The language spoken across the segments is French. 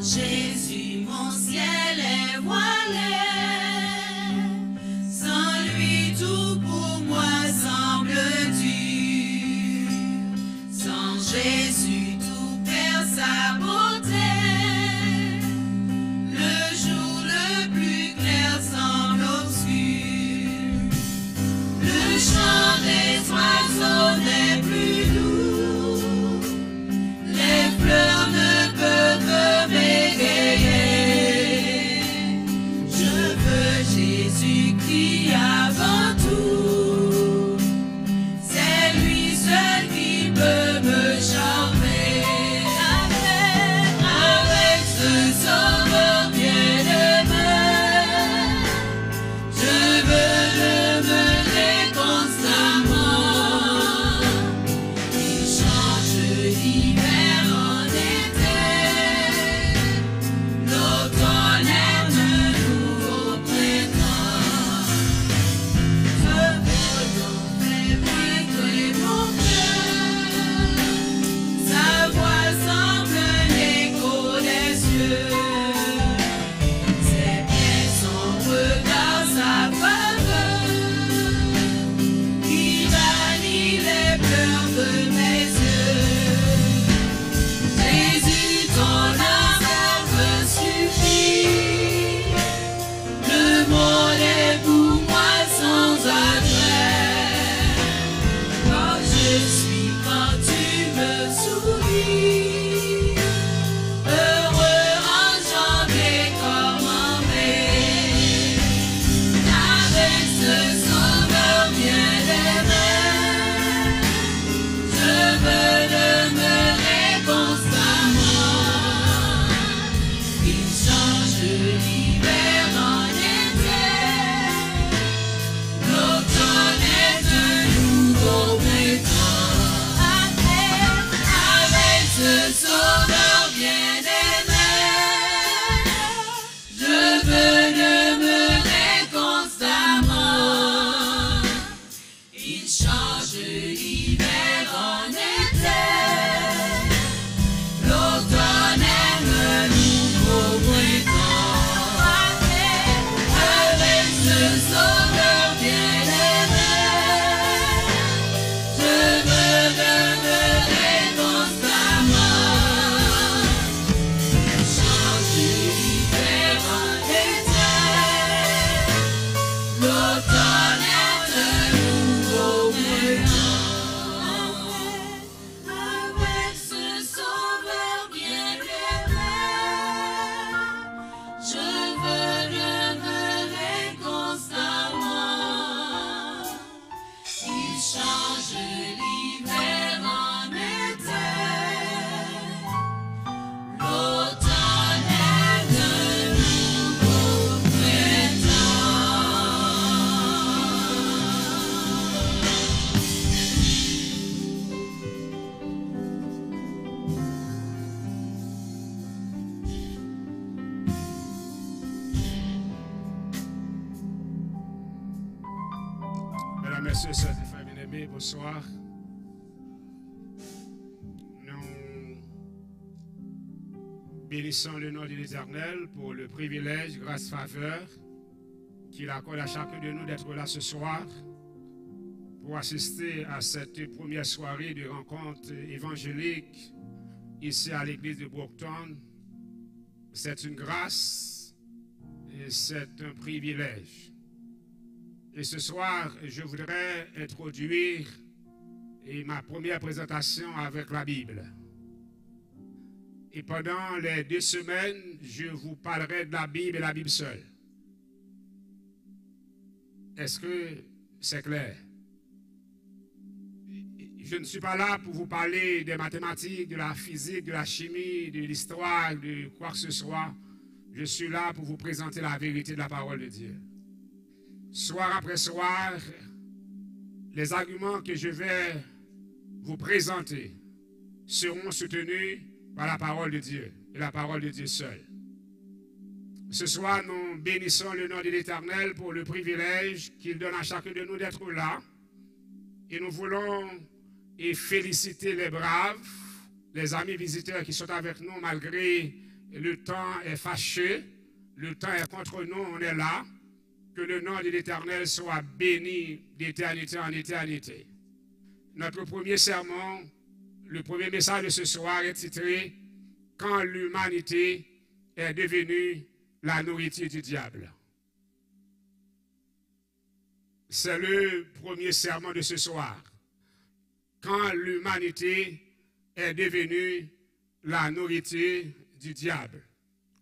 Jésus, mon ciel est voilé. Sans lui, tout pour moi semble dur. Sans Jésus, tout perd sa beauté. Le jour le plus clair semble obscur. Le chant des oiseaux n'est plus doux. Les fleurs ne peuvent m'égayer. Je veux Jésus-Christ avant tout. C'est lui seul qui peut me charmer. Avec ce sauveur bien-aimé, je veux demeurer constamment. Il change l'hiver en été, l'automne est un nouveau printemps. Je veux donc vibrer mon cœur, sa voix semble l'écho des cieux. C'est bien son regard, sa faveur, qui bannit les pleurs de mes yeux. Jésus, ton amour me suffit. Le monde est pour moi sans attrait. Quand je suis, quand tu me souris, heureux en janvier comme en mai. Avec ce sauveur bien-aimé, je veux demeurer constamment. Il change l'hiver en été, l'automne est un nouveau printemps. Avec ce sauveur bien-aimé, je veux demeurer constamment. Il change l'hiver en été, l'automne est un nouveau printemps. Avec ce sauveur bien-aimé, je veux demeurer constamment. Il change l'hiver en été, l'automne est un nouveau printemps. Avec ce sauveur bien-aimé, je veux demeurer constamment. Il change l'hiver en été, l'automne est un nouveau printemps. Mesdames, Messieurs, sœurs et frères bien-aimés, bonsoir. Nous bénissons le nom de l'Éternel pour le privilège, grâce, faveur qu'il accorde à chacun de nous d'être là ce soir pour assister à cette première soirée de rencontre évangélique ici à l'église de Brockton. C'est une grâce et c'est un privilège. Et ce soir, je voudrais introduire ma première présentation avec la Bible. Et pendant les 2 semaines, je vous parlerai de la Bible et la Bible seule. Est-ce que c'est clair? Je ne suis pas là pour vous parler des mathématiques, de la physique, de la chimie, de l'histoire, de quoi que ce soit. Je suis là pour vous présenter la vérité de la parole de Dieu. Soir après soir, les arguments que je vais vous présenter seront soutenus par la parole de Dieu et la parole de Dieu seule. Ce soir, nous bénissons le nom de l'Éternel pour le privilège qu'il donne à chacun de nous d'être là. Et nous voulons féliciter les braves, les amis visiteurs qui sont avec nous malgré le temps est fâché, le temps est contre nous, on est là. Que le nom de l'Éternel soit béni d'éternité en éternité. Notre premier sermon, le premier message de ce soir est titré « Quand l'humanité est devenue la nourriture du diable ». C'est le premier sermon de ce soir. Quand l'humanité est devenue la nourriture du diable.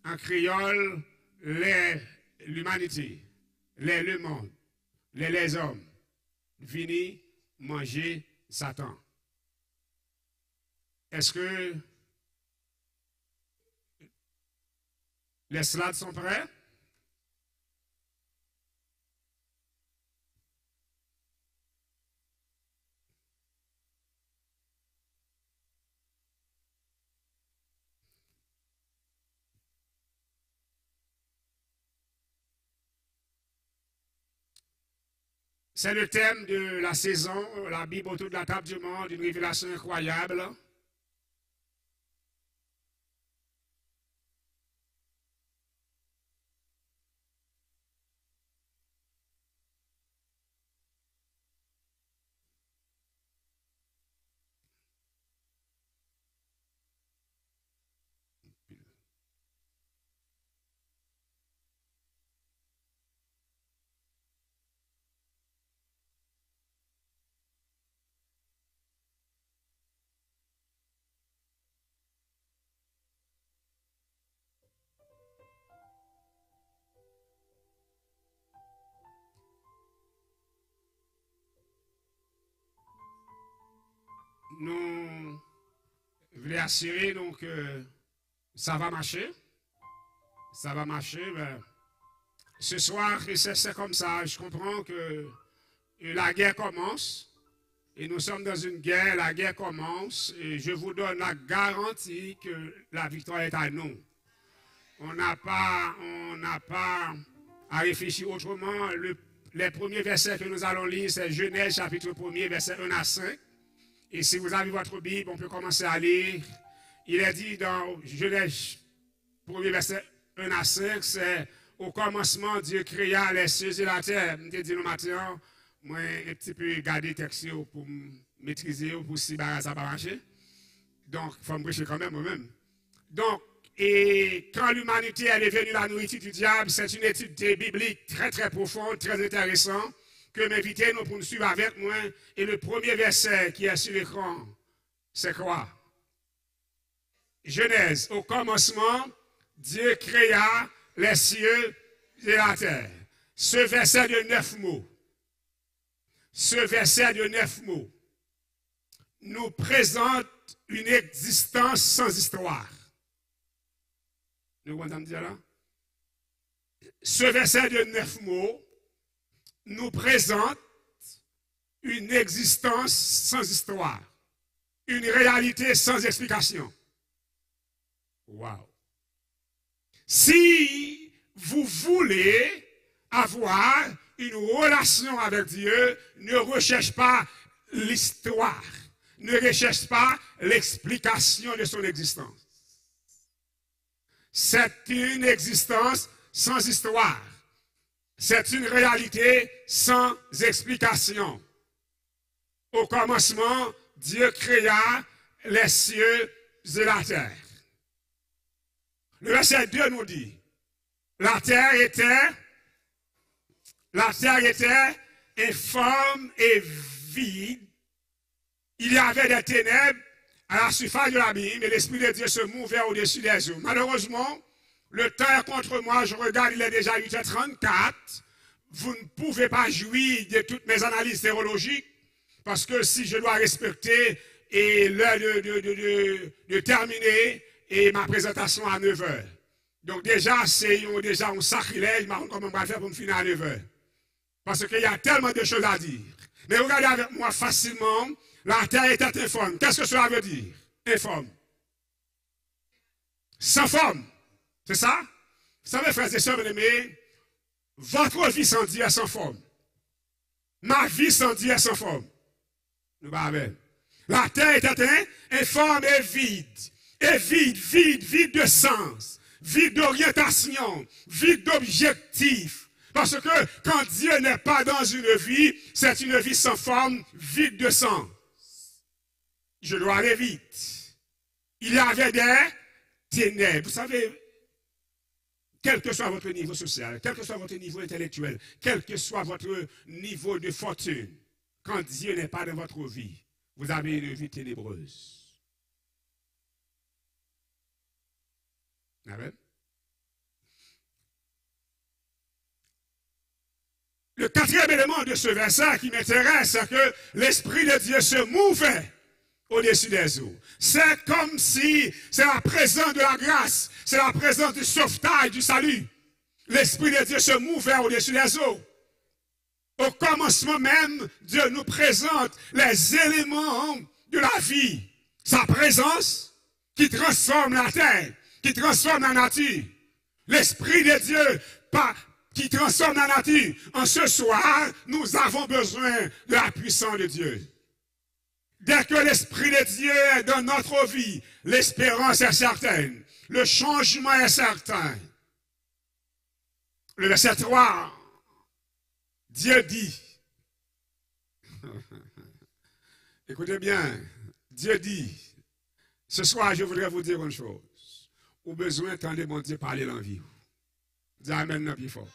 En créole, l'humanité, le monde, les hommes, venus manger Satan. Est-ce que les slides sont prêts? C'est le thème de la saison, la Bible autour de la table du monde, une révélation incroyable. Nous voulons assurer donc que ça va marcher. Ça va marcher. Ben, ce soir, c'est comme ça. Je comprends que la guerre commence. Et nous sommes dans une guerre. La guerre commence. Et je vous donne la garantie que la victoire est à nous. On n'a pas à réfléchir autrement. Les premiers versets que nous allons lire, c'est Genèse chapitre 1er, versets 1 à 5. Et si vous avez votre Bible, on peut commencer à lire. Il est dit dans Genèse 1er, verset 1 à 5, c'est au commencement, Dieu créa les cieux et la terre. Je dis le matin, moi, un petit peu garder le texte pour maîtriser, pour si ça va marcher. Donc, il faut me prêcher quand même moi-même. Donc, et quand l'humanité est devenue la nourriture du diable, c'est une étude biblique très très profonde, très intéressante, que m'inviter nous pour nous suivre avec moi. Et le premier verset qui est sur l'écran, c'est quoi? Genèse, au commencement, Dieu créa les cieux et la terre. Ce verset de 9 mots, nous présente une existence sans histoire. Nous allons dire là? Ce verset de 9 mots nous présente une existence sans histoire, une réalité sans explication. Wow! Si vous voulez avoir une relation avec Dieu, ne recherche pas l'histoire, ne recherche pas l'explication de son existence. C'est une existence sans histoire. C'est une réalité sans explication. Au commencement, Dieu créa les cieux et la terre. Le verset 2 nous dit, la terre était informe et vide. Il y avait des ténèbres à la surface de l'abîme et l'Esprit de Dieu se mouvait au-dessus des eaux. Malheureusement, le temps est contre moi, je regarde, il est déjà 8h34. Vous ne pouvez pas jouir de toutes mes analyses théologiques, parce que si je dois respecter l'heure de terminer et ma présentation à 9h. Donc déjà, c'est un sacrilège, je me comment on va faire pour me finir à 9h. Parce qu'il y a tellement de choses à dire. Mais regardez avec moi facilement, la terre était informe. Qu'est-ce que cela veut dire? Informe. Sans forme. C'est ça? Vous savez, frères et sœurs bien-aimés, votre vie sans Dieu est sans forme. Ma vie sans Dieu est sans forme. Nous allons. La terre était informe et vide. Et vide de sens. vide d'orientation, vide d'objectif. Parce que quand Dieu n'est pas dans une vie, c'est une vie sans forme, vide de sens. Je dois aller vite. Il y avait des ténèbres. Vous savez, quel que soit votre niveau social, quel que soit votre niveau intellectuel, quel que soit votre niveau de fortune, quand Dieu n'est pas dans votre vie, vous avez une vie ténébreuse. Amen. Le quatrième élément de ce verset qui m'intéresse, c'est que l'Esprit de Dieu se mouvait au-dessus des eaux. C'est comme si c'est la présence de la grâce, c'est la présence du sauvetage, du salut. L'Esprit de Dieu se mouvait au-dessus des eaux. Au commencement même, Dieu nous présente les éléments de la vie. Sa présence qui transforme la terre, qui transforme la nature. L'Esprit de Dieu qui transforme la nature. En ce soir, nous avons besoin de la puissance de Dieu. Dès que l'Esprit de Dieu est dans notre vie, l'espérance est certaine. Le changement est certain. Le verset 3, Dieu dit, écoutez bien, Dieu dit, ce soir je voudrais vous dire une chose. Au besoin, attendez mon Dieu parler dans la vie. Dis amen, non, plus fort.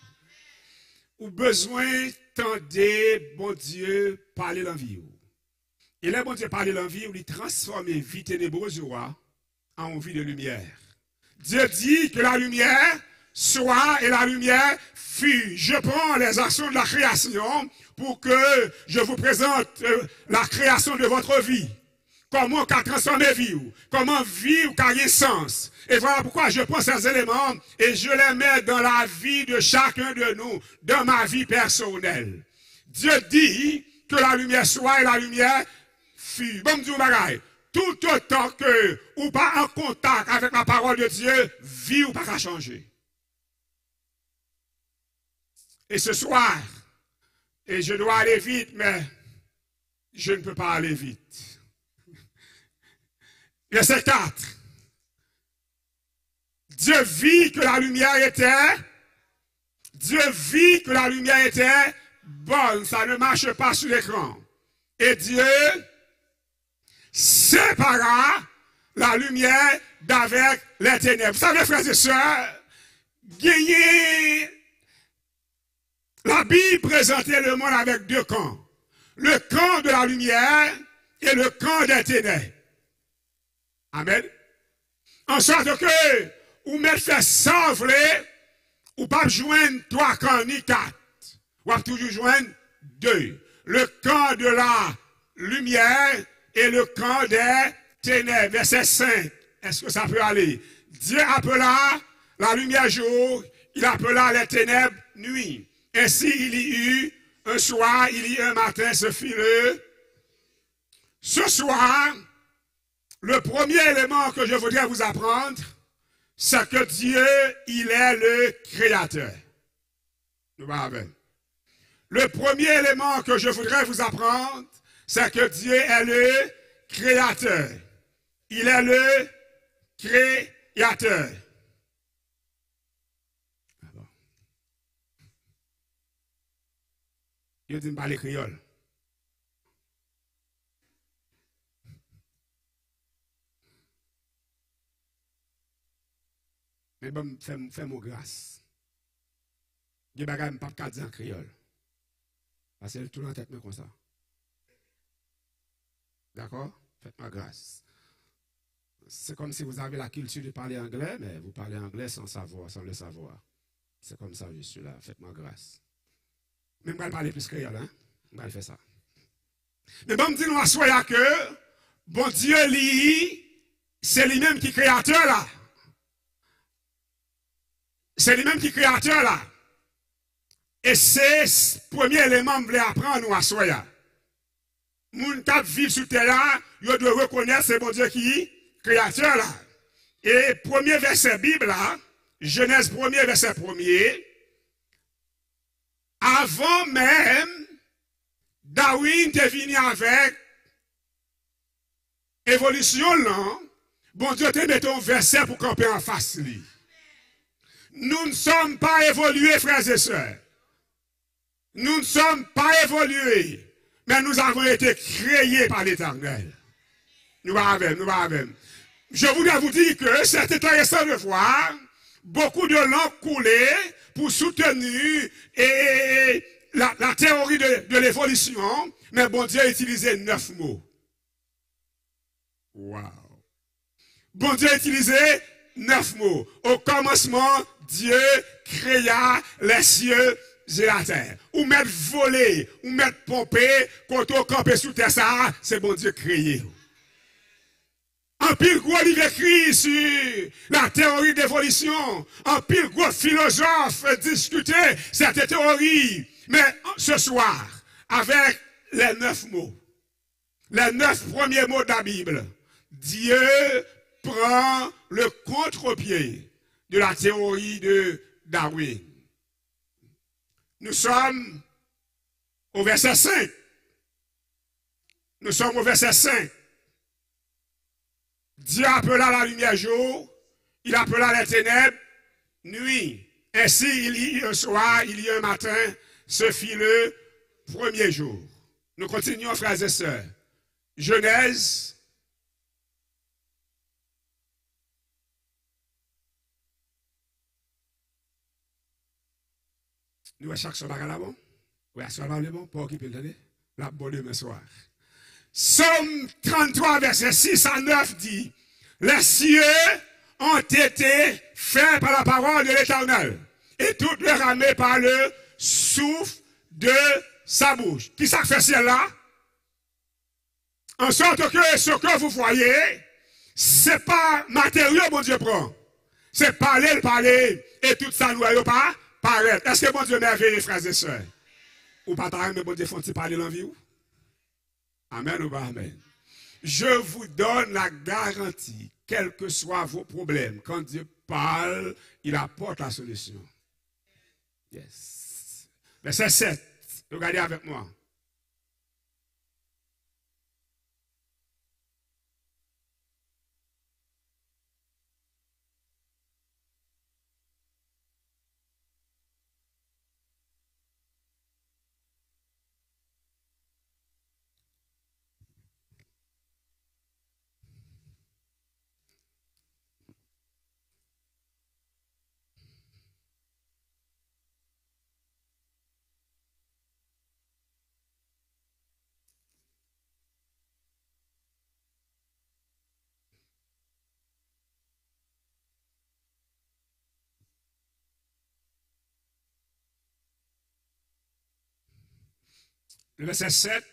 Au besoin, attendez mon Dieu parler dans la vie. Et là, bon Dieu parle de l'envie, où il transforme une vie ténébreuse en vie de lumière. Dieu dit que la lumière soit et la lumière fut. Je prends les actions de la création pour que je vous présente la création de votre vie. Comment qu'a transformé vie, comment vie ou qu'a sens. Et voilà pourquoi je prends ces éléments et je les mets dans la vie de chacun de nous, dans ma vie personnelle. Dieu dit que la lumière soit et la lumière fut. Bon Dieu bagaille. Tout autant que ou pas en contact avec la parole de Dieu, vie ou pas qu'à changer. Et ce soir, et je dois aller vite, mais je ne peux pas aller vite. Verset 4. Dieu vit que la lumière était, Dieu vit que la lumière était bonne, ça ne marche pas sur l'écran. Et Dieu sépara la lumière d'avec les ténèbres. Vous savez, frères et sœurs, gagner la Bible présentait le monde avec deux camps. Le camp de la lumière et le camp des ténèbres. Amen. En sorte que, ou mettre fait s'envoler, ou pas joindre trois camps ni quatre. Ou pas toujours joindre deux. Le camp de la lumière et le camp des ténèbres. Verset 5. Est-ce que ça peut aller? Dieu appela la lumière jour, il appela les ténèbres nuit. Ainsi il y eut un soir, il y eut un matin, ce fut le. Ce soir, le premier élément que je voudrais vous apprendre, c'est que Dieu, il est le créateur. Nous allons. Le premier élément que je voudrais vous apprendre, c'est que Dieu est le créateur. Il est le créateur. Il dit parler créole. Mais bon, fais-moi grâce. Je ne vais pas dire en créole. Parce que tout en tête comme ça. D'accord? Faites-moi grâce. C'est comme si vous avez la culture de parler anglais, mais vous parlez anglais sans savoir, sans le savoir. C'est comme ça, je suis là. Faites-moi grâce. Mais je vais parler plus créole, hein? Je vais faire ça. Mais bon, dis-nous à soi que, bon Dieu, c'est lui-même qui est créateur là. C'est lui-même qui est créateur là. Et c'est le premier élément que je voulais apprendre nous à soi. Moun qui vivent sur terre là, ils doivent reconnaître c'est bon Dieu qui est créateur là. Et premier verset Bible là, Genèse 1er verset 1er, avant même, Darwin est venu avec évolution là, bon Dieu te met un verset pour camper en face lui. Nous ne sommes pas évolués, frères et sœurs. Nous ne sommes pas évolués, mais nous avons été créés par l'Éternel. Nous avons. Je voudrais vous dire que c'est intéressant de voir beaucoup de langues couler pour soutenir la théorie de l'évolution, mais bon Dieu a utilisé 9 mots. Wow. Bon Dieu a utilisé 9 mots. Au commencement, Dieu créa les cieux et la terre. Ou mettre voler, ou mettre pomper, quand on campe sous terre, ça, c'est bon Dieu créé. En pile gros livre écrit sur la théorie d'évolution. En pile gros philosophe discuter cette théorie. Mais ce soir, avec les 9 mots, les 9 premiers mots de la Bible, Dieu prend le contre-pied de la théorie de Darwin. Nous sommes au verset 5. Nous sommes au verset 5. Dieu appela la lumière jour, il appela les ténèbres nuit. Ainsi, il y eut un soir, il y eut un matin, ce fut le premier jour. Nous continuons, frères et sœurs. Genèse. Nous, à chaque soir, là, bon? Oui, à ce soir, bon, pour occuper le temps, la bonne demain soir. Somme 33, verset 6 à 9 dit, les cieux ont été faits par la parole de l'Éternel, et toutes les ramées par le souffle de sa bouche. Qui ça fait ciel-là? En sorte que ce que vous voyez, c'est pas matériel, bon Dieu prend. C'est parler, et tout ça, nous voyons pas paraître. Est-ce que bon Dieu merveilleux, frères et sœurs? Ou pas t'arrêter, mais bon Dieu, faut-il parler l'envie ou? Amen ou pas amen. Je vous donne la garantie, quels que soient vos problèmes, quand Dieu parle, il apporte la solution. Yes. Verset 7. Regardez avec moi. Le verset 7.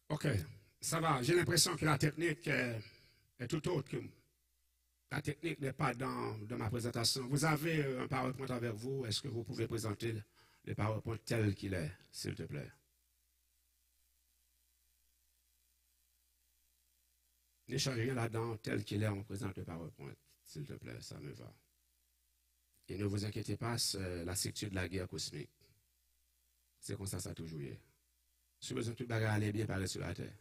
OK, ça va. J'ai l'impression que la technique est tout autre que la technique n'est pas dans ma présentation. Vous avez un PowerPoint avec vous. Est-ce que vous pouvez présenter le PowerPoint tel qu'il est, s'il te plaît? Ne change rien là-dedans, tel qu'il est, on présente le PowerPoint, s'il te plaît, ça me va. Et ne vous inquiétez pas, c'est la structure de la guerre cosmique. C'est comme ça a toujours été. Si besoin de tout bagarre aller bien paraître sur la terre.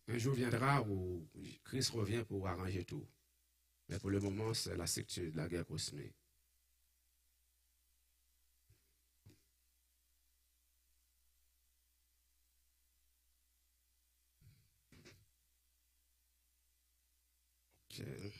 Un jour viendra où Christ revient pour arranger tout. Mais pour le moment, c'est la structure de la guerre cosmique. Okay.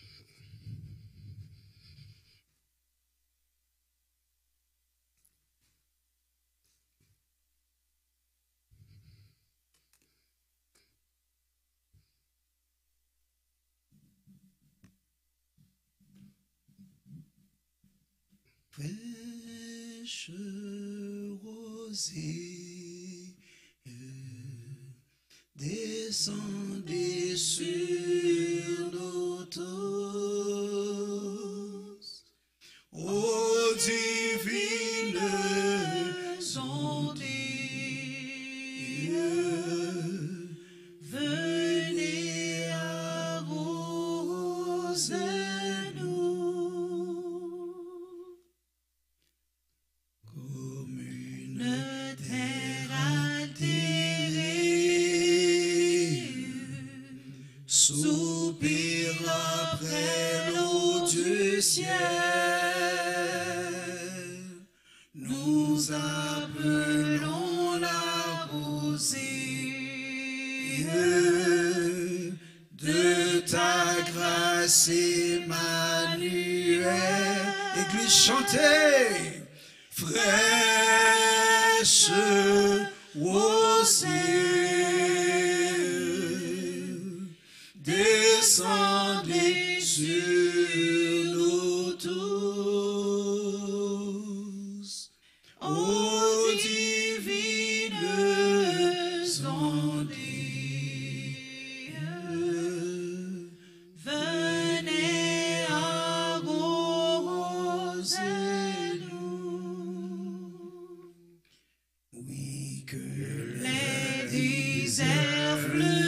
Fraîche rosée, descendez sur nos tous, ô divine Dieu, venez arroser ciel, nous appelons la rosée de ta grâce, Emmanuel. Église, chantez, fraîche rosée, descendez sur nous tous, ô divine ondée, venez arroser-nous. Oui, que les déserts fleurissent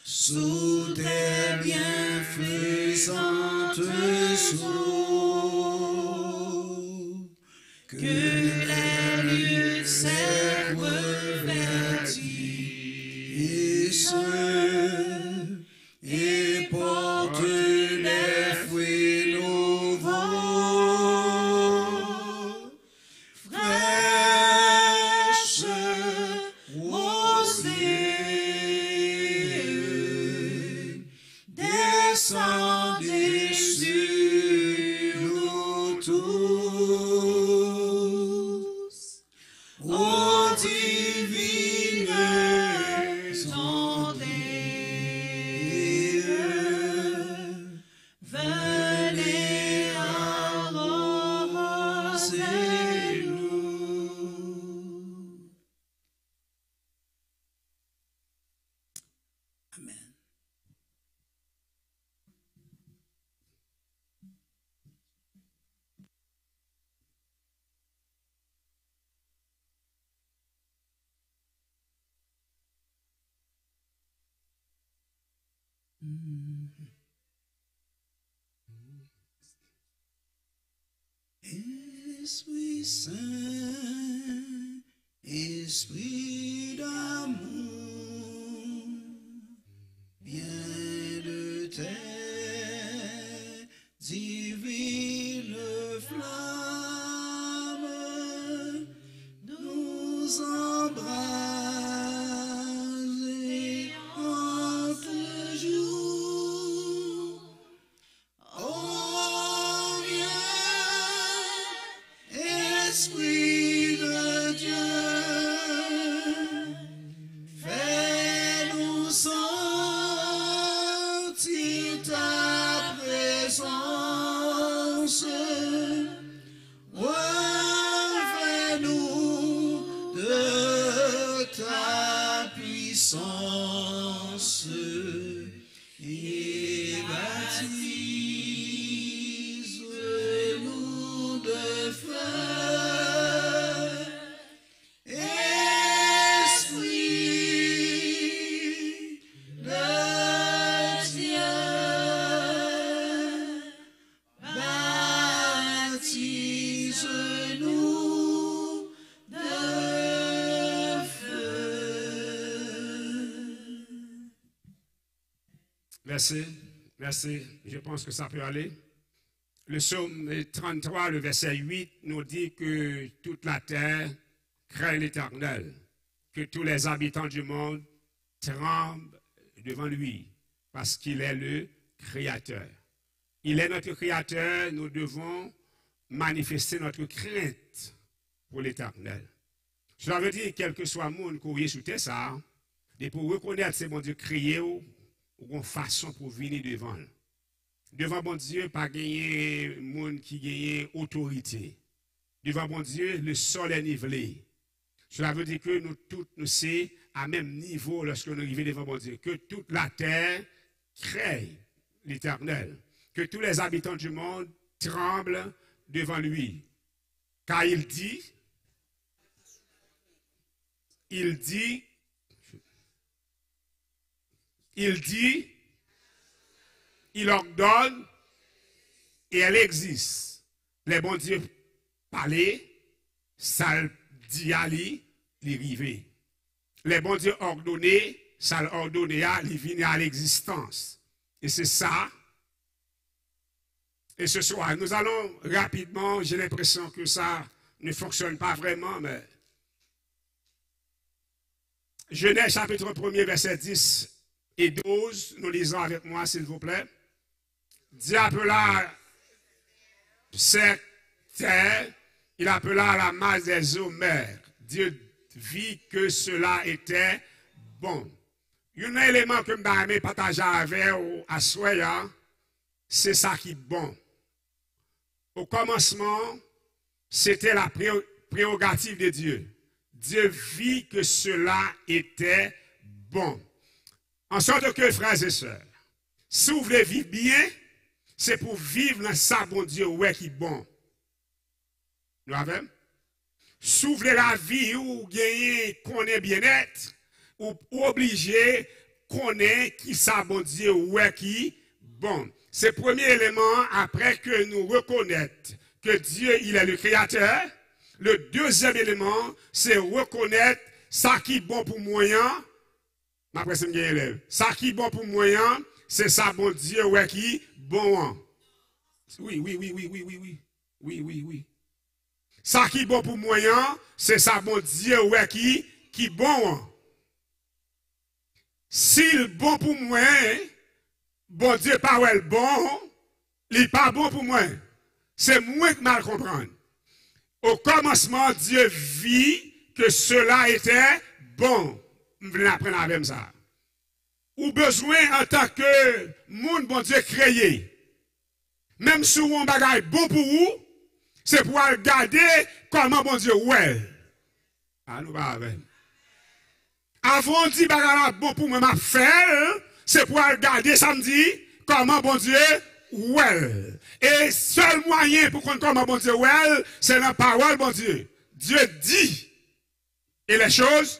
sous tes bienfaisantes eaux, que les lieux secs revêtissent et portent les fruits nouveaux, fraîche rosée, descendez sur nous tous, ô divine ondée, venez arroser-nous. Amen. Esprit Saint, Esprit d'amour, viens de tes divines flammes, nous embraser en toujours. Oh, viens, Esprit de Dieu, fais-nous sentir ta présence. Refais-nous de ta puissance et baptise-nous de feu. Esprit de Dieu, baptise-nous de feu. Merci, merci. Je pense que ça peut aller. Le psaume 33, le verset 8, nous dit que toute la terre craint l'Éternel, que tous les habitants du monde tremblent devant lui, parce qu'il est le Créateur. Il est notre Créateur, nous devons manifester notre crainte pour l'Éternel. Cela veut dire, quel que soit le monde qui est sous terre, ça, et pour reconnaître ce bon Dieu crier, ou une façon pour venir devant. Devant bon Dieu, pas gagner monde qui gagne autorité. Devant bon Dieu, le sol est nivelé. Cela veut dire que nous tous, nous sommes à même niveau lorsque nous arrivons devant bon Dieu. Que toute la terre crée l'Éternel. Que tous les habitants du monde tremblent devant lui. Car il dit, il ordonne et elle existe. Les bons dieux parler, ça dit à lui, il rive. Les bons dieux ordonner, ça ordonner à lui venir à l'existence. Et c'est ça. Et ce soir, nous allons rapidement, j'ai l'impression que ça ne fonctionne pas vraiment, mais Genèse chapitre 1er, verset 10 et 12, nous lisons avec moi, s'il vous plaît. Dieu appela cette terre, il appela la masse des eaux mers. Dieu vit que cela était bon. Un élément que je vais partager avec vous à Soya, c'est ça qui est bon. Au commencement, c'était la prérogative de Dieu. Dieu vit que cela était bon. En sorte que, frères et sœurs, si vous voulez vivre bien, c'est pour vivre dans ça, bon Dieu, ouais, qui est bon. Nous avons? Si vous voulez la vie ou gagner, qu'on est bien-être, ou obligé, qu'on est qui ça, bon Dieu, ouais, qui est bon. C'est le premier élément après que nous reconnaissons que Dieu, il est le créateur. Le deuxième élément, c'est reconnaître ça qui est bon pour moyen. Après, c'est élève. Ça qui est bon pour moyen, c'est ça, bon Dieu, ouais, qui est bon. Oui. Ça qui est bon pour moyen, c'est ça, bon Dieu, ouais, qui est bon. S'il bon pour moi, bon Dieu pas ouais bon, il n'est pas bon pour moi. C'est moi qui mal comprendre. Au commencement, Dieu vit que cela était bon. Je vais apprendre avec ça. Ou besoin en tant que monde, bon Dieu créé. Même si on bagaille bon pour vous, c'est pour regarder comment bon Dieu ouais. Ah, nous va avec. Avant de dire bagaille bon pour moi, ma faire, c'est pour regarder samedi comment bon Dieu well. Et seul moyen pour qu'on comment bon Dieu well, c'est la parole bon Dieu. Dieu dit. Et les choses,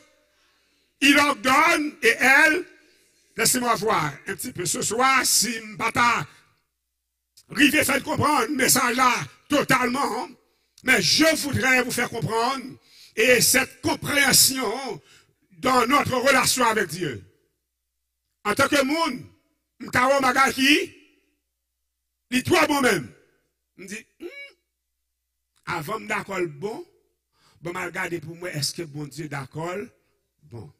il ordonne et elle, laissez-moi voir un petit peu ce soir si m'bata rive fait comprendre le message là totalement, mais je voudrais vous faire comprendre et cette compréhension dans notre relation avec Dieu. En tant que monde, m'karo maga qui li toi bon même. Me dit avant d'accord bon, bon m'a regarder pour moi est-ce que bon Dieu d'accord bon.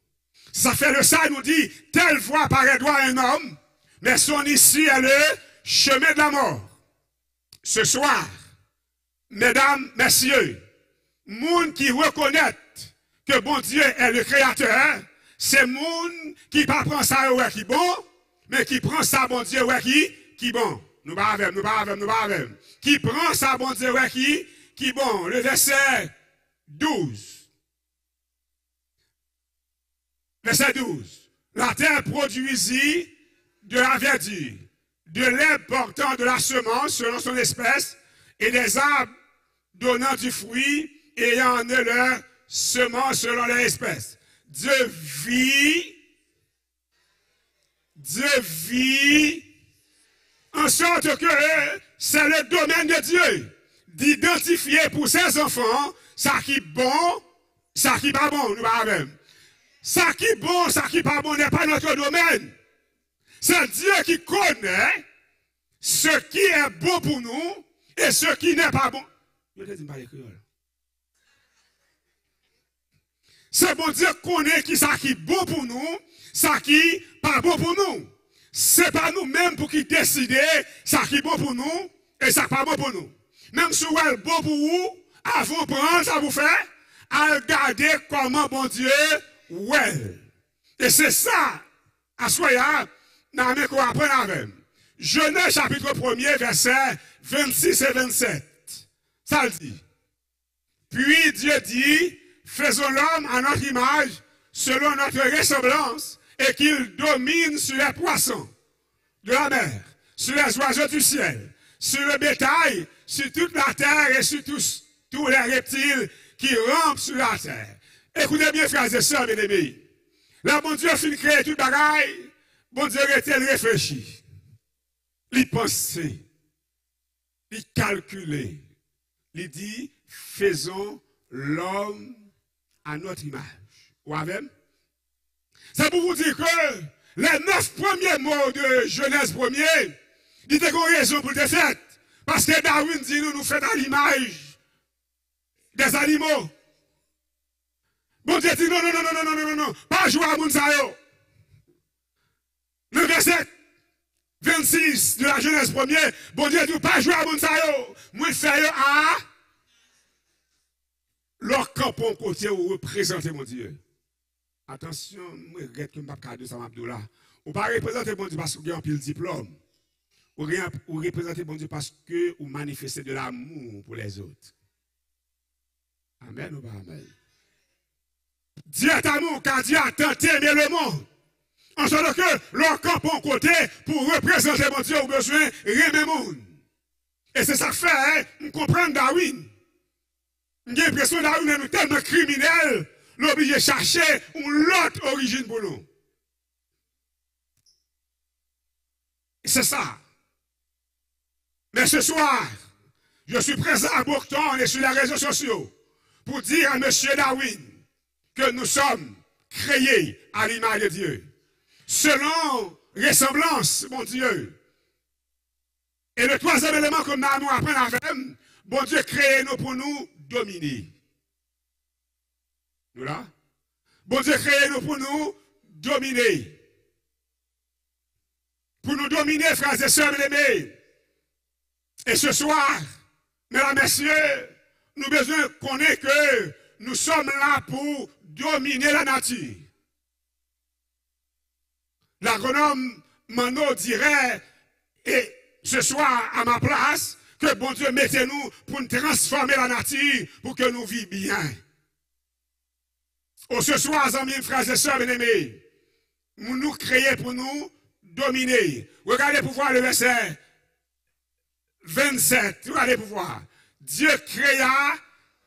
Ça fait le ça nous dit telle voie paraît droit un homme, mais son issue est le chemin de la mort. Ce soir, mesdames, messieurs, monde qui reconnaît que bon Dieu est le créateur, c'est monde qui pas prend ça ouais qui bon, mais qui prend ça bon Dieu ouais qui bon. Nous pas avec. Qui prend ça bon Dieu ouais qui bon. Le verset 12. Verset 12. La terre produisit de la verdure, de l'herbe portant de la semence selon son espèce, et des arbres donnant du fruit, ayant leur semence selon leur espèce. Dieu vit, en sorte que c'est le domaine de Dieu d'identifier pour ses enfants ça qui est bon, ça qui n'est pas bon, nous avons. Ça qui est bon, ça qui n'est pas bon n'est pas notre domaine. C'est Dieu qui connaît ce qui est bon pour nous et ce qui n'est pas bon. C'est bon Dieu qui connaît qui ça qui est bon pour nous, ça qui n'est pas bon pour nous. C'est pas nous-mêmes pour qui décider ça qui est bon pour nous et ça qui n'est pas bon pour nous. Même si vous êtes bon pour vous, avant de prendre ça vous fait, à regarder comment bon Dieu well. Et c'est ça, à Soya, dans mes qu'on apprend avec. Genèse chapitre 1er, verset 26 et 27. Ça le dit. Puis Dieu dit, faisons l'homme à notre image, selon notre ressemblance, et qu'il domine sur les poissons de la mer, sur les oiseaux du ciel, sur le bétail, sur toute la terre et sur tous les reptiles qui rampent sur la terre. Écoutez bien, frères et sœurs, mes amis. Là, bon Dieu fin créer tout bagaille, bon Dieu était réfléchi, il pensait, il calculait, il dit, faisons l'homme à notre image. Ou avec? C'est pour vous dire que les 9 premiers mots de Genèse 1er, il était une raison pour le faire. Parce que Darwin dit nous faisons à l'image des animaux. Bon Dieu dit non, pas jouer à Mounsayo. Le verset 26 de la Genèse 1er, bon Dieu dit pas jouer à Mounsayo. Moi, c'est à leur campon côté où représenter mon Dieu. Attention, moi, je regrette que je ne pas de ça, Abdullah. On ne pas représenter mon Dieu parce que vous avez un pile diplôme. Ou représenter mon Dieu parce que vous manifestez de l'amour pour les autres. Amen ou pas amen? Dieu est amour car Dieu a tant aimé le monde. En sorte que leur campon côté pour représenter mon Dieu, au besoin de le monde. Et c'est ça que fait, hein, on comprend Darwin. J'ai l'impression que Darwin est tellement criminel, l'obligé de chercher une autre origine pour nous. C'est ça. Mais ce soir, je suis présent à Bourgton et sur les réseaux sociaux pour dire à M. Darwin que nous sommes créés à l'image de Dieu. Selon ressemblance, mon Dieu. Et le troisième élément que nous apprenons avec, bon Dieu créé nous pour nous dominer. Nous là? Bon Dieu créé nous pour nous dominer. Pour nous dominer, frères et sœurs bien-aimés. Et ce soir, mesdames et messieurs, nous avons besoin de connaître que nous sommes là pour dominer la nature. L'agronome Mano dirait, et ce soir à ma place, que bon Dieu mettez-nous pour nous transformer la nature pour que nous vivions bien. Oh, ce soir, amis, frères et sœurs bien-aimés, nous créons pour nous dominer. Regardez pour voir le verset 27. Regardez pour voir. Dieu créa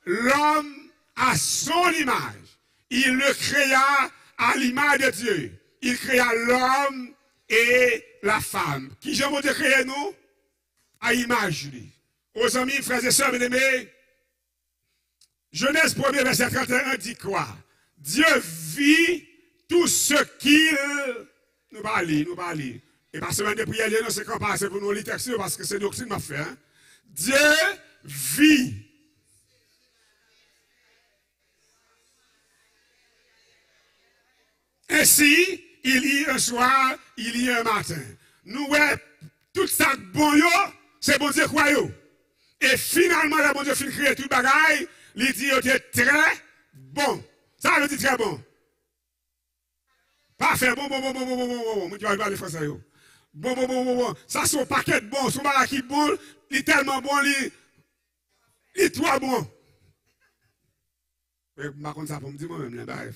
l'homme à son image. Il le créa à l'image de Dieu. Il créa l'homme et la femme. Qui j'ai voulu créer nous? À image lui. Aux amis, frères et sœurs bien-aimés, Genèse 1er, verset 31 dit quoi? Dieu vit tout ce qu'il nous va lire. Et par semaine de prière, nous c'est qu'on passe pour nous lire texte parce que c'est doctrine m'a fait. Hein? Dieu vit. Ainsi, il y a un soir, il y a un matin. Nous, ouais, tout ça bon yo, c'est bon Dieu quoi yo. Et finalement, le bon Dieu fin créer tout bagaille, il dit qu'il était très bon. Ça veut dire très bon. Parfait, bon. Moi, tu vas parler français yo. Bon. Ça, c'est un paquet de bon. Son bagage qui bon, il est tellement bon, il est trop bon. Je ne sais pas ça pour me dire moi-même,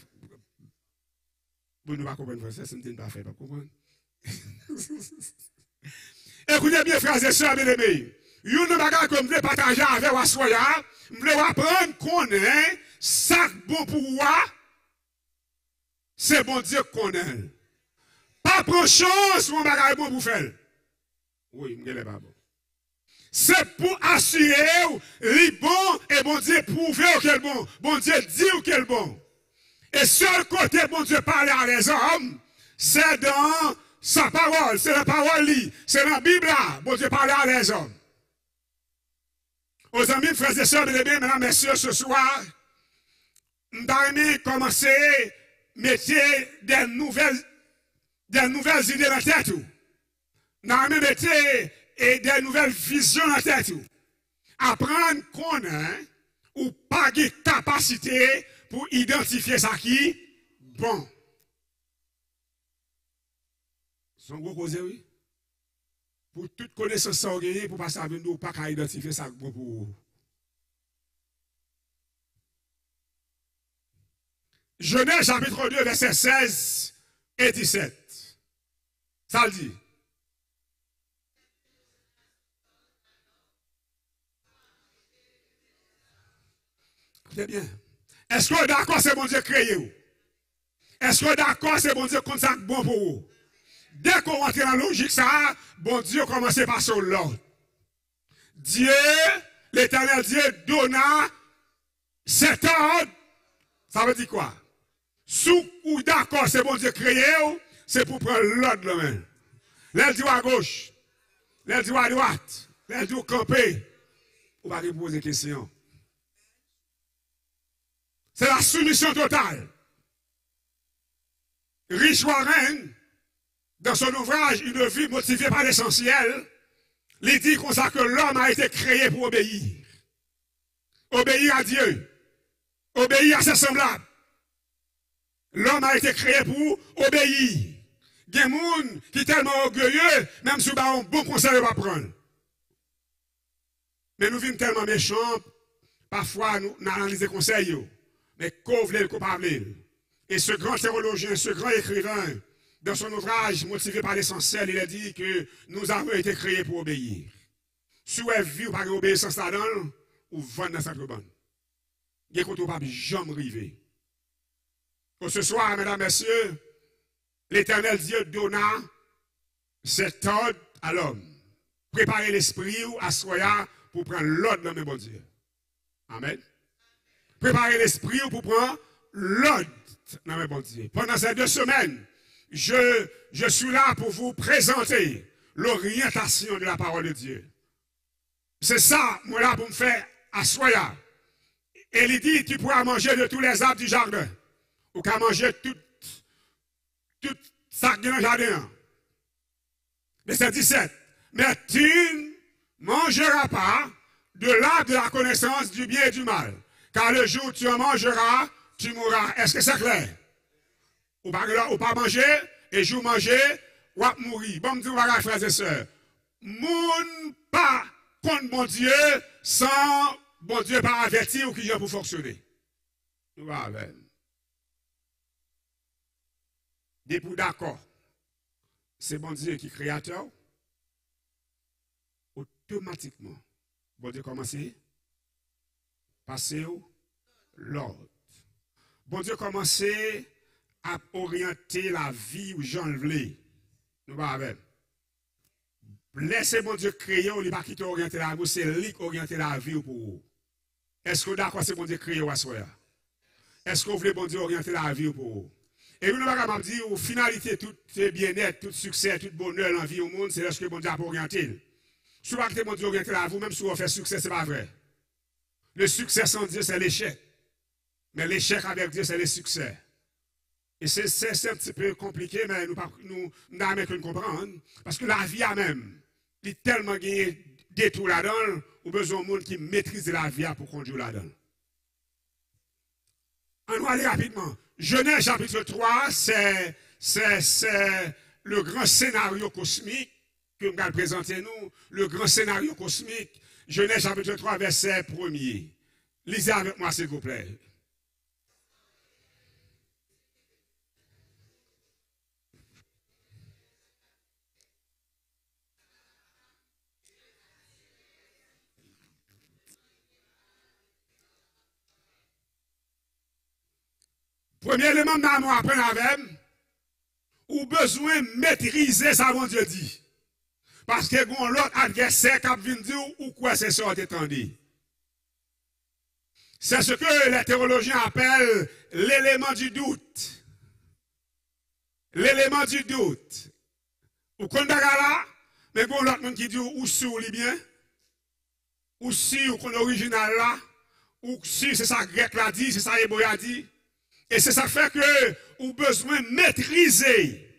vous ne pas comprendre français, c'est une parfait, pas comprendre. Écoutez bien, frères et sœurs, bien-aimés. Une bagage que je veux partager avec vous, je veux apprendre qu'on est, ça bon pour moi, c'est bon Dieu qu'on est. Pas prendre chance, mon bagage bon pour faire. Oui, je ne sais pas bon. C'est pour assurer, les bon, et bon Dieu prouver quel bon. Bon Dieu dit quel bon. Et seul côté, bon Dieu parle à les hommes, c'est dans sa parole, c'est la parole, c'est dans la Bible, bon Dieu parle à les hommes. Aux amis, frères et sœurs, mesdames, messieurs, ce soir, nous allons commencer à mettre des nouvelles idées dans la tête. Nous allons mettre des nouvelles visions dans la tête. Apprendre qu'on a ou pas de capacité pour identifier ça qui bon. Son gros cause, oui. Pour toute connaissance ça gagner pour passer à nous pas qu'à identifier ça bon pour vous. Genèse chapitre 2 verset 16 et 17. Ça le dit. Écoutez bien. Est-ce que d'accord c'est bon Dieu créé? Est-ce que d'accord c'est bon Dieu comme ça bon pour vous? Dès qu'on rentre dans la logique, ça, bon Dieu commence par son l'ordre. Dieu, l'éternel Dieu, donna cet ordre. Ça veut dire quoi? Sous ou d'accord, c'est bon Dieu créé, c'est pour prendre l'ordre là même. L'elle dit à gauche, l'elle dit à droite, l'elle dit camper. On va poser des questions. C'est la soumission totale. Rich Warren, dans son ouvrage Une vie motivée par l'essentiel, il dit comme ça que l'homme a été créé pour obéir. Obéir à Dieu. Obéir à ses semblables. L'homme a été créé pour obéir. Il y a des gens qui sont tellement orgueilleux, même si on a un bon conseil, on va prendre. Mais nous vivons tellement méchants, parfois nous analysons les conseils, mais qu'on veut le coupable. Et ce grand théologien, ce grand écrivain, dans son ouvrage Motivé par l'essentiel, il a dit que nous avons été créés pour obéir. Si vous avez vu par obéissance là-dedans, ou vendre dans cette bonne. Il y a qu'on pas jamais arrivé. Ce soir, mesdames, messieurs, l'Éternel Dieu donna cet ordre à l'homme. Préparez l'esprit ou assoya pour prendre l'ordre dans mes bon Dieu. Amen. Préparez l'esprit pour prendre l'ordre dans mes bon Dieu. Pendant ces 2 semaines, je suis là pour vous présenter l'orientation de la parole de Dieu. C'est ça, moi là, pour me faire assoya. Et il dit, tu pourras manger de tous les arbres du jardin. Ou qu'à manger tout ça qui est dans le jardin. Verset 17. Mais tu ne mangeras pas de l'arbre de la connaissance du bien et du mal. Car le jour où tu en mangeras, tu mourras. Est-ce que c'est clair? Ou pas manger, et jour manger, ou pas mourir. Bon, me dire, frères et sœurs. Moun pas contre mon Dieu sans bon Dieu pas avertir ou qui vient pour fonctionner. Nous allons. Depuis d'accord, c'est bon Dieu qui est créateur. Automatiquement, bon Dieu commence à passer l'ordre. Bon Dieu commence à orienter la vie où j'en voulais. Nous allons. Laissez bon Dieu créer, il ne va pas quitter orienter la vie, c'est lui qui oriente la vie pour vous. Est-ce que vous d'accord, c'est bon Dieu créer ou assoya? Est-ce que vous voulez bon Dieu orienter la vie pour vous? Et vous ne pouvez pas dire, au finalité, tout bien-être, tout succès, tout bonheur dans la vie au monde, c'est lorsque bon Dieu a orienté. Si vous ne pouvez pas bon Dieu orienter la vie, même si vous faites succès, ce n'est pas vrai. Le succès sans Dieu, c'est l'échec. Mais l'échec avec Dieu, c'est le succès. Et c'est un petit peu compliqué, mais nous n'avons qu'à comprendre. Parce que la vie a même, il est tellement gagné des tours là-dedans, ou besoin de monde qui maîtrise la vie pour conduire là-dedans. On va aller rapidement. Genèse chapitre 3, c'est le grand scénario cosmique que nous allons présenter nous, le grand scénario cosmique. Genèse chapitre 3, verset 1er. Lisez avec moi, s'il vous plaît. Premier élément de nous apprendre avec, ou besoin de maîtriser ça, mon Dieu dit. Parce que l'autre adversaire qui vient dire ou quoi c'est ça t'étendit. C'est ce que les théologiens appellent l'élément du doute. L'élément du doute. Ou qu'on là, mais bon l'autre monde qui dit ou si ou bien, ou si ou qu'on original là, ou si c'est ça grec l'a dit, c'est ça hébreu a dit. Et c'est ça fait que ou besoin de maîtriser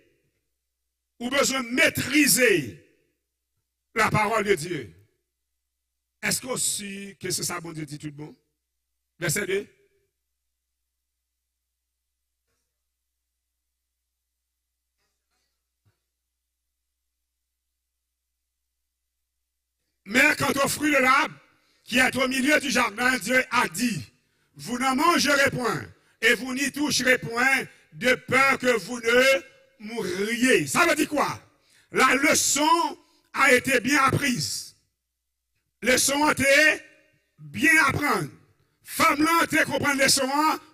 la parole de Dieu. Est-ce que aussi que c'est ça bon Dieu dit tout bon? Verset 2. Mais quant au fruit de l'arbre qui est au milieu du jardin, Dieu a dit, vous n'en mangerez point. Et vous n'y toucherez point de peur que vous ne mourriez. Ça veut dire quoi? La leçon a été bien apprise. Leçon a été bien apprendre. Femme là a été comprendre leçon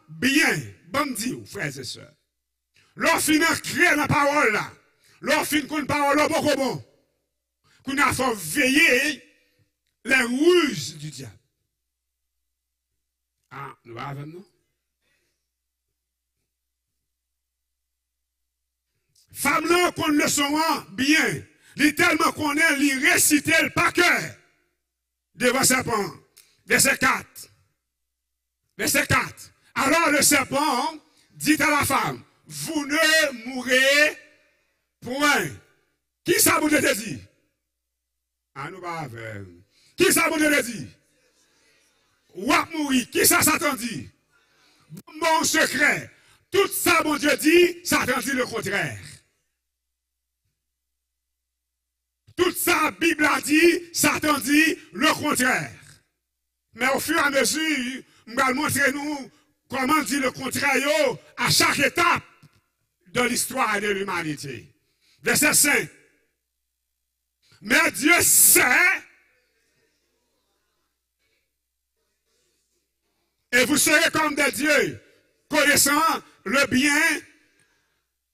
bien. Bon Dieu, frères et sœurs. Lorsqu'on a créé la parole là, lorsqu'on a une parole là, beaucoup bon, qu'on a fait veiller les ruses du diable. Ah, nous avons nous? Femme là qu'on le son bien. Il tellement qu'on est, il récite le par cœur. Devant le serpent. Verset 4. Verset 4. Alors le serpent dit à la femme, vous ne mourrez point. Qui ça vous te dit? Ah, nous pas avec. Qui ça vous te dit? Ou à mourir. Qui ça Satan dit? Mon secret. Tout ça, mon Dieu dit, Satan dit le contraire. Tout ça, la Bible a dit, Satan dit le contraire. Mais au fur et à mesure, je vais montrer nous comment dit le contraire à chaque étape de l'histoire de l'humanité. Verset 5. Mais Dieu sait, et vous serez comme des dieux, connaissant le bien.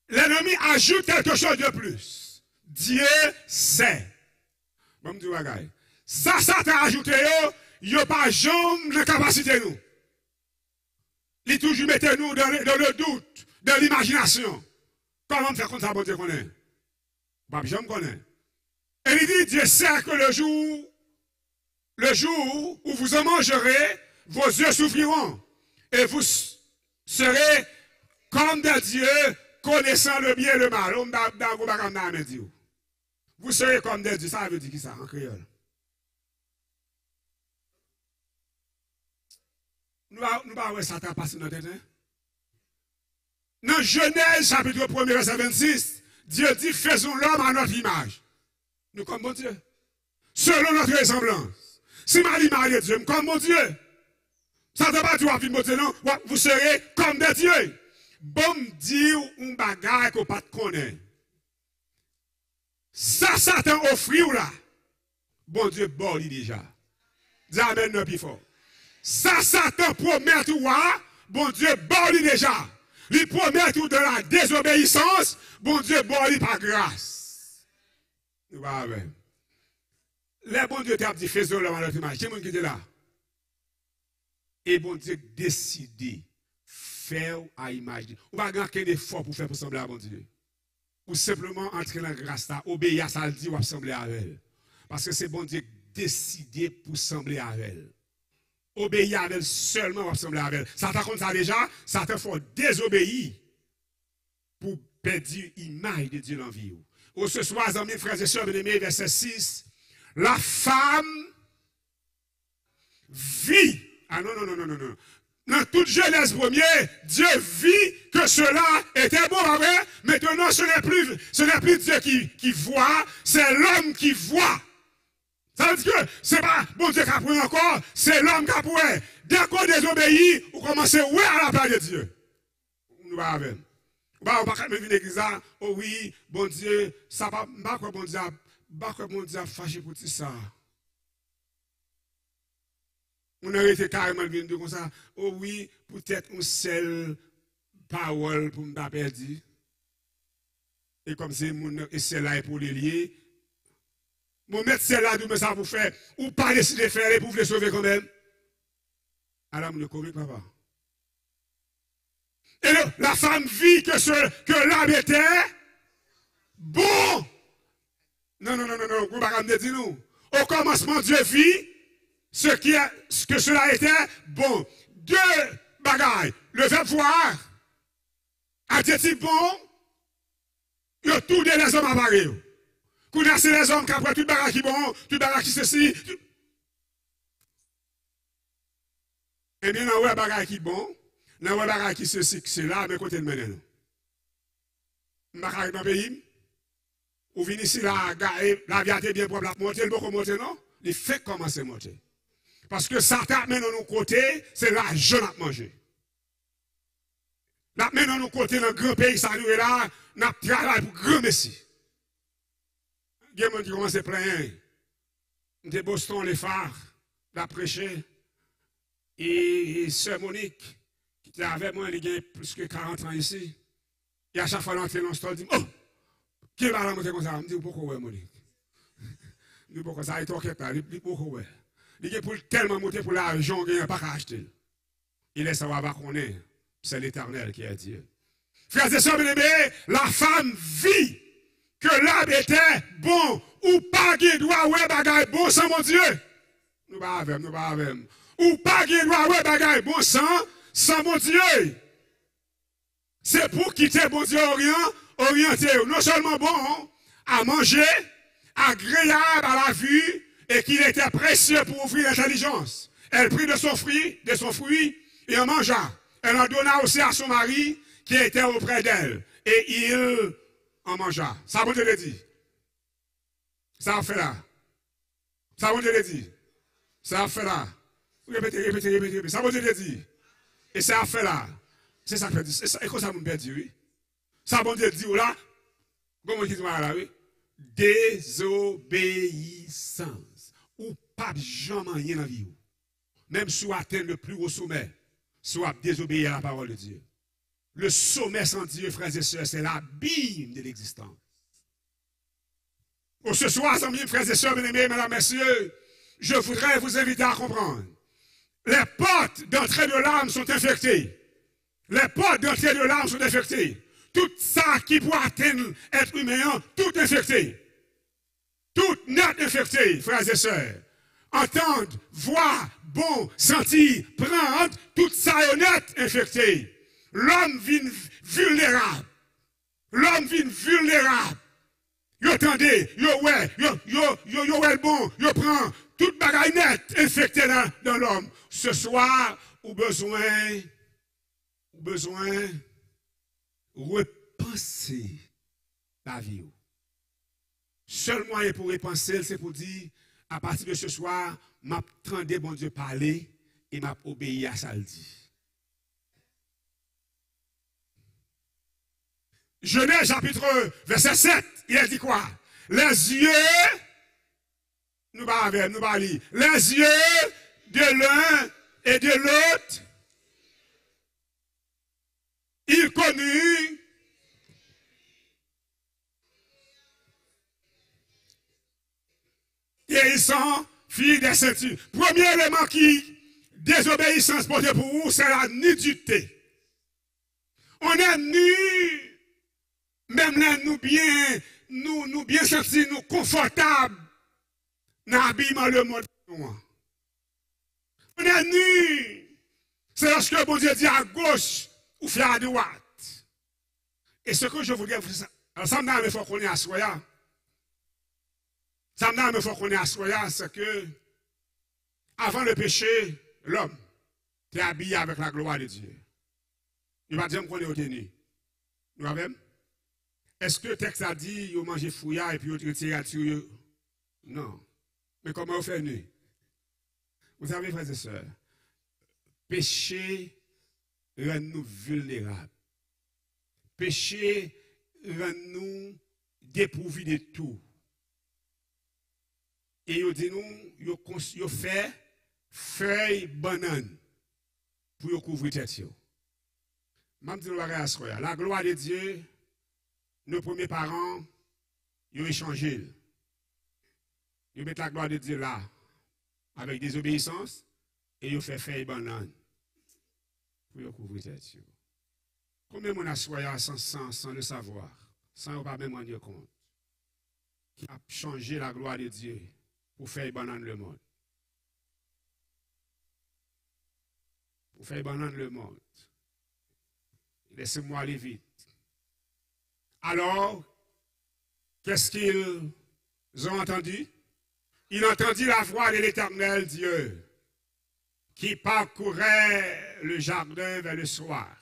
L'ennemi ajoute quelque chose de plus. Dieu sait. Bon, me dis, bagaille. Ça t'a ajouté, il n'y a pas jamais de capacité, nous. Il toujours mettez nous dans le doute, dans l'imagination. Comment faire comme ça, bon Dieu, qu'on est? Bah, je me connais. Et il dit, Dieu sait que le jour où vous en mangerez, vos yeux s'ouvriront. Et vous serez comme des dieux, connaissant le bien et le mal. Vous serez comme des dieux. Ça veut dire qui ça en créole? Nous allons ça t'a passé dans notre tête. Dans Genèse, chapitre 1, verset 26, Dieu dit, faisons l'homme à notre image. Nous comme bon Dieu. Selon notre ressemblance. Si ma l'image de Dieu, comme mon Dieu. Ça ne va pas dire, non, vous serez comme des dieux. Bon, dire un bagage qu'on pas connaît. Ça, Satan offre là. Bon Dieu, bon, il déjà. Dis amen, non, plus fort. Ça, Satan promet toi, bon Dieu, bon, il déjà. Il promet tout de la désobéissance, bon Dieu, bon, il par grâce. Nous va avec. Les bon Dieu t'a dit, faisons l'homme à notre image. Qui est-ce qui est là? Et bon Dieu décide faire à image. On va gagner un effort pour faire pour sembler à bon Dieu. Ou simplement entrer dans la grâce, obéir à ça, le dit, ou sembler à elle. Parce que c'est bon Dieu décidé pour sembler à elle. Obéir à elle seulement, ou sembler à elle. Ça t'a comme ça déjà, ça te faut désobéir pour perdre l'image de Dieu dans la vie. Ou ce soir, amis, frères et sœurs, bien-aimés, verset 6, la femme vit. Ah non, non, non, non, non, non. Dans toute Genèse première, Dieu vit que cela était bon après. Maintenant, ce n'est plus Dieu qui voit, c'est l'homme qui voit. Ça veut dire que ce n'est pas bon Dieu qui a pris encore, c'est l'homme qui a pris. Dès qu'on désobéit, on commence à ouais à la place de Dieu. Nous va avec. On va pas me venir l'église là, oh oui, bon Dieu, ça va pas quoi bon Dieu a fâché pour tout ça. On aurait été carrément venu comme ça. Oh oui, peut-être une seule parole pour me pas perdre. Et comme c'est celle-là pour les lier. Mon mettre celle-là, mais ça vous fait. Ou pas décider de faire et pour vous les sauver quand même. Alors, on ne corrige papa. Et la femme vit que l'âme était bon. Non, non, non, non, non, vous ne pouvez pas me dire nous. Au commencement, Dieu vit. Ce que cela était bon. Deux bagailles. Le verbe voir. Adjectif bon. Il y a tous les hommes à pareil. Quand c'est les hommes qui après tout bagaille qui bon, tout bagaille qui ceci. Eh bien, dans le bagaille qui bon, dans le bagaille qui ceci, c'est là, mais côté de maintenant. Bagaille dans le pays. Ou venez ici, la vie a été bien propre, la monter, le beaucoup monter, non? Il fait commencer à monter. Parce que Satan met dans nos côtés, c'est l'argent à manger. La met dans nos côtés, dans le grand pays, ça nous est là, nous travaillons pour grand messie. Il y a des gens qui commencent à plaindre. De Boston, les phares, la prêcher. Et Sœur Monique, qui était avec moi, elle a plus que 40 ans ici. Et à chaque fois, l'entrée dans le stade, dit, oh, qui va la monter comme ça? Je me dis, pourquoi ouais, Monique? Je dis, pourquoi ça? Il t'inquiète pas, pourquoi ouais? Il est pour tellement monter pour l'argent qu'il n'y a pas qu'à acheter. Il est savoir qu'on est. C'est l'Éternel qui est Dieu. Frères et sœurs bien-aimés, la femme vit que l'arbre était bon ou pas qui doit ouais bagaille bon sans mon Dieu. Nous pas avec, nous pas avec. Ou pas qui doit ouais bagaille bon sans mon Dieu. C'est pour quitter bon Dieu orienté, non seulement bon à manger, agréable à la vue, et qu'il était précieux pour ouvrir l'intelligence. Elle prit de son fruit, et en mangea. Elle en donna aussi à son mari, qui était auprès d'elle, et il en mangea. Ça vous le dit. Ça en fait là. Ça vous le dit. Ça en fait là. Répétez. Ça vous le dit. Et ça en fait là. C'est ça que dit. Et quoi ça vous dit, oui? Ça vous le dit, là? Comment vous dites là, oui? Désobéissance. Ou pas jamais rien dans la vie. Même si vous atteignez le plus haut sommet, soit désobéir à la parole de Dieu. Le sommet sans Dieu, frères et sœurs, c'est l'abîme de l'existence. Pour ce soir, amis, frères et sœurs, bien-aimés, mesdames, messieurs, je voudrais vous inviter à comprendre. Les portes d'entrée de l'âme sont infectées. Les portes d'entrée de l'âme sont infectées. Tout ça qui peut atteindre être humain, tout infecté. Tout net infecté, frères et sœurs. Entendre, voir, bon, sentir, prendre, tout ça est net infecté. L'homme vient vulnérable. L'homme vient vulnérable. Yo attendez, yo ouais le bon, yo prend toute bagaille nette infectée dans l'homme. Ce soir, ou besoin repenser la vie. Seul moyen pour repenser, c'est pour dire, à partir de ce soir, m'attendais bon Dieu parler et m'a obéi à ça le dit. Genèse chapitre verset 7, il a dit quoi? Les yeux, nous allons lire, les yeux de l'un et de l'autre, il connut vieillissant, fille des ceintures. Premier élément qui désobéissance porte pour vous, c'est la nudité. On est nu. Même là, nous bien sentis, nous confortables dans l'habillement le monde. On est nus. C'est lorsque bon Dieu dit à gauche ou fait à droite. Et ce que je voudrais vous dire, ça me faut qu'on est à Soya. Ça me faut qu'on est à Soya, c'est que avant le péché, l'homme était habillé avec la gloire de Dieu. Il va dire qu'on est au déni. Nous avons. Est-ce que le texte a dit, vous mangez fouillard et puis vous retirez à dessus? Non. Mais comment vous faites nu? Vous savez, frères et sœurs, péché rend nous vulnérables. Péché rend nous dépourvus de tout. Et vous dit nous, vous fait feuille banane pour couvrir tête. Même si la gloire de Dieu, nos premiers parents, ils ont échangé. Ils mettent la gloire de Dieu là, avec désobéissance, et ils ont fait feuille banane pour couvrir tête. Combien on a soya sans le savoir, sans pas même rendre compte, qui a changé la gloire de Dieu pour faire banane le monde. Pour faire banane le monde. Laissez-moi aller vite. Alors, qu'est-ce qu'ils ont entendu? Ils ont entendu la voix de l'Éternel Dieu qui parcourait le jardin vers le soir.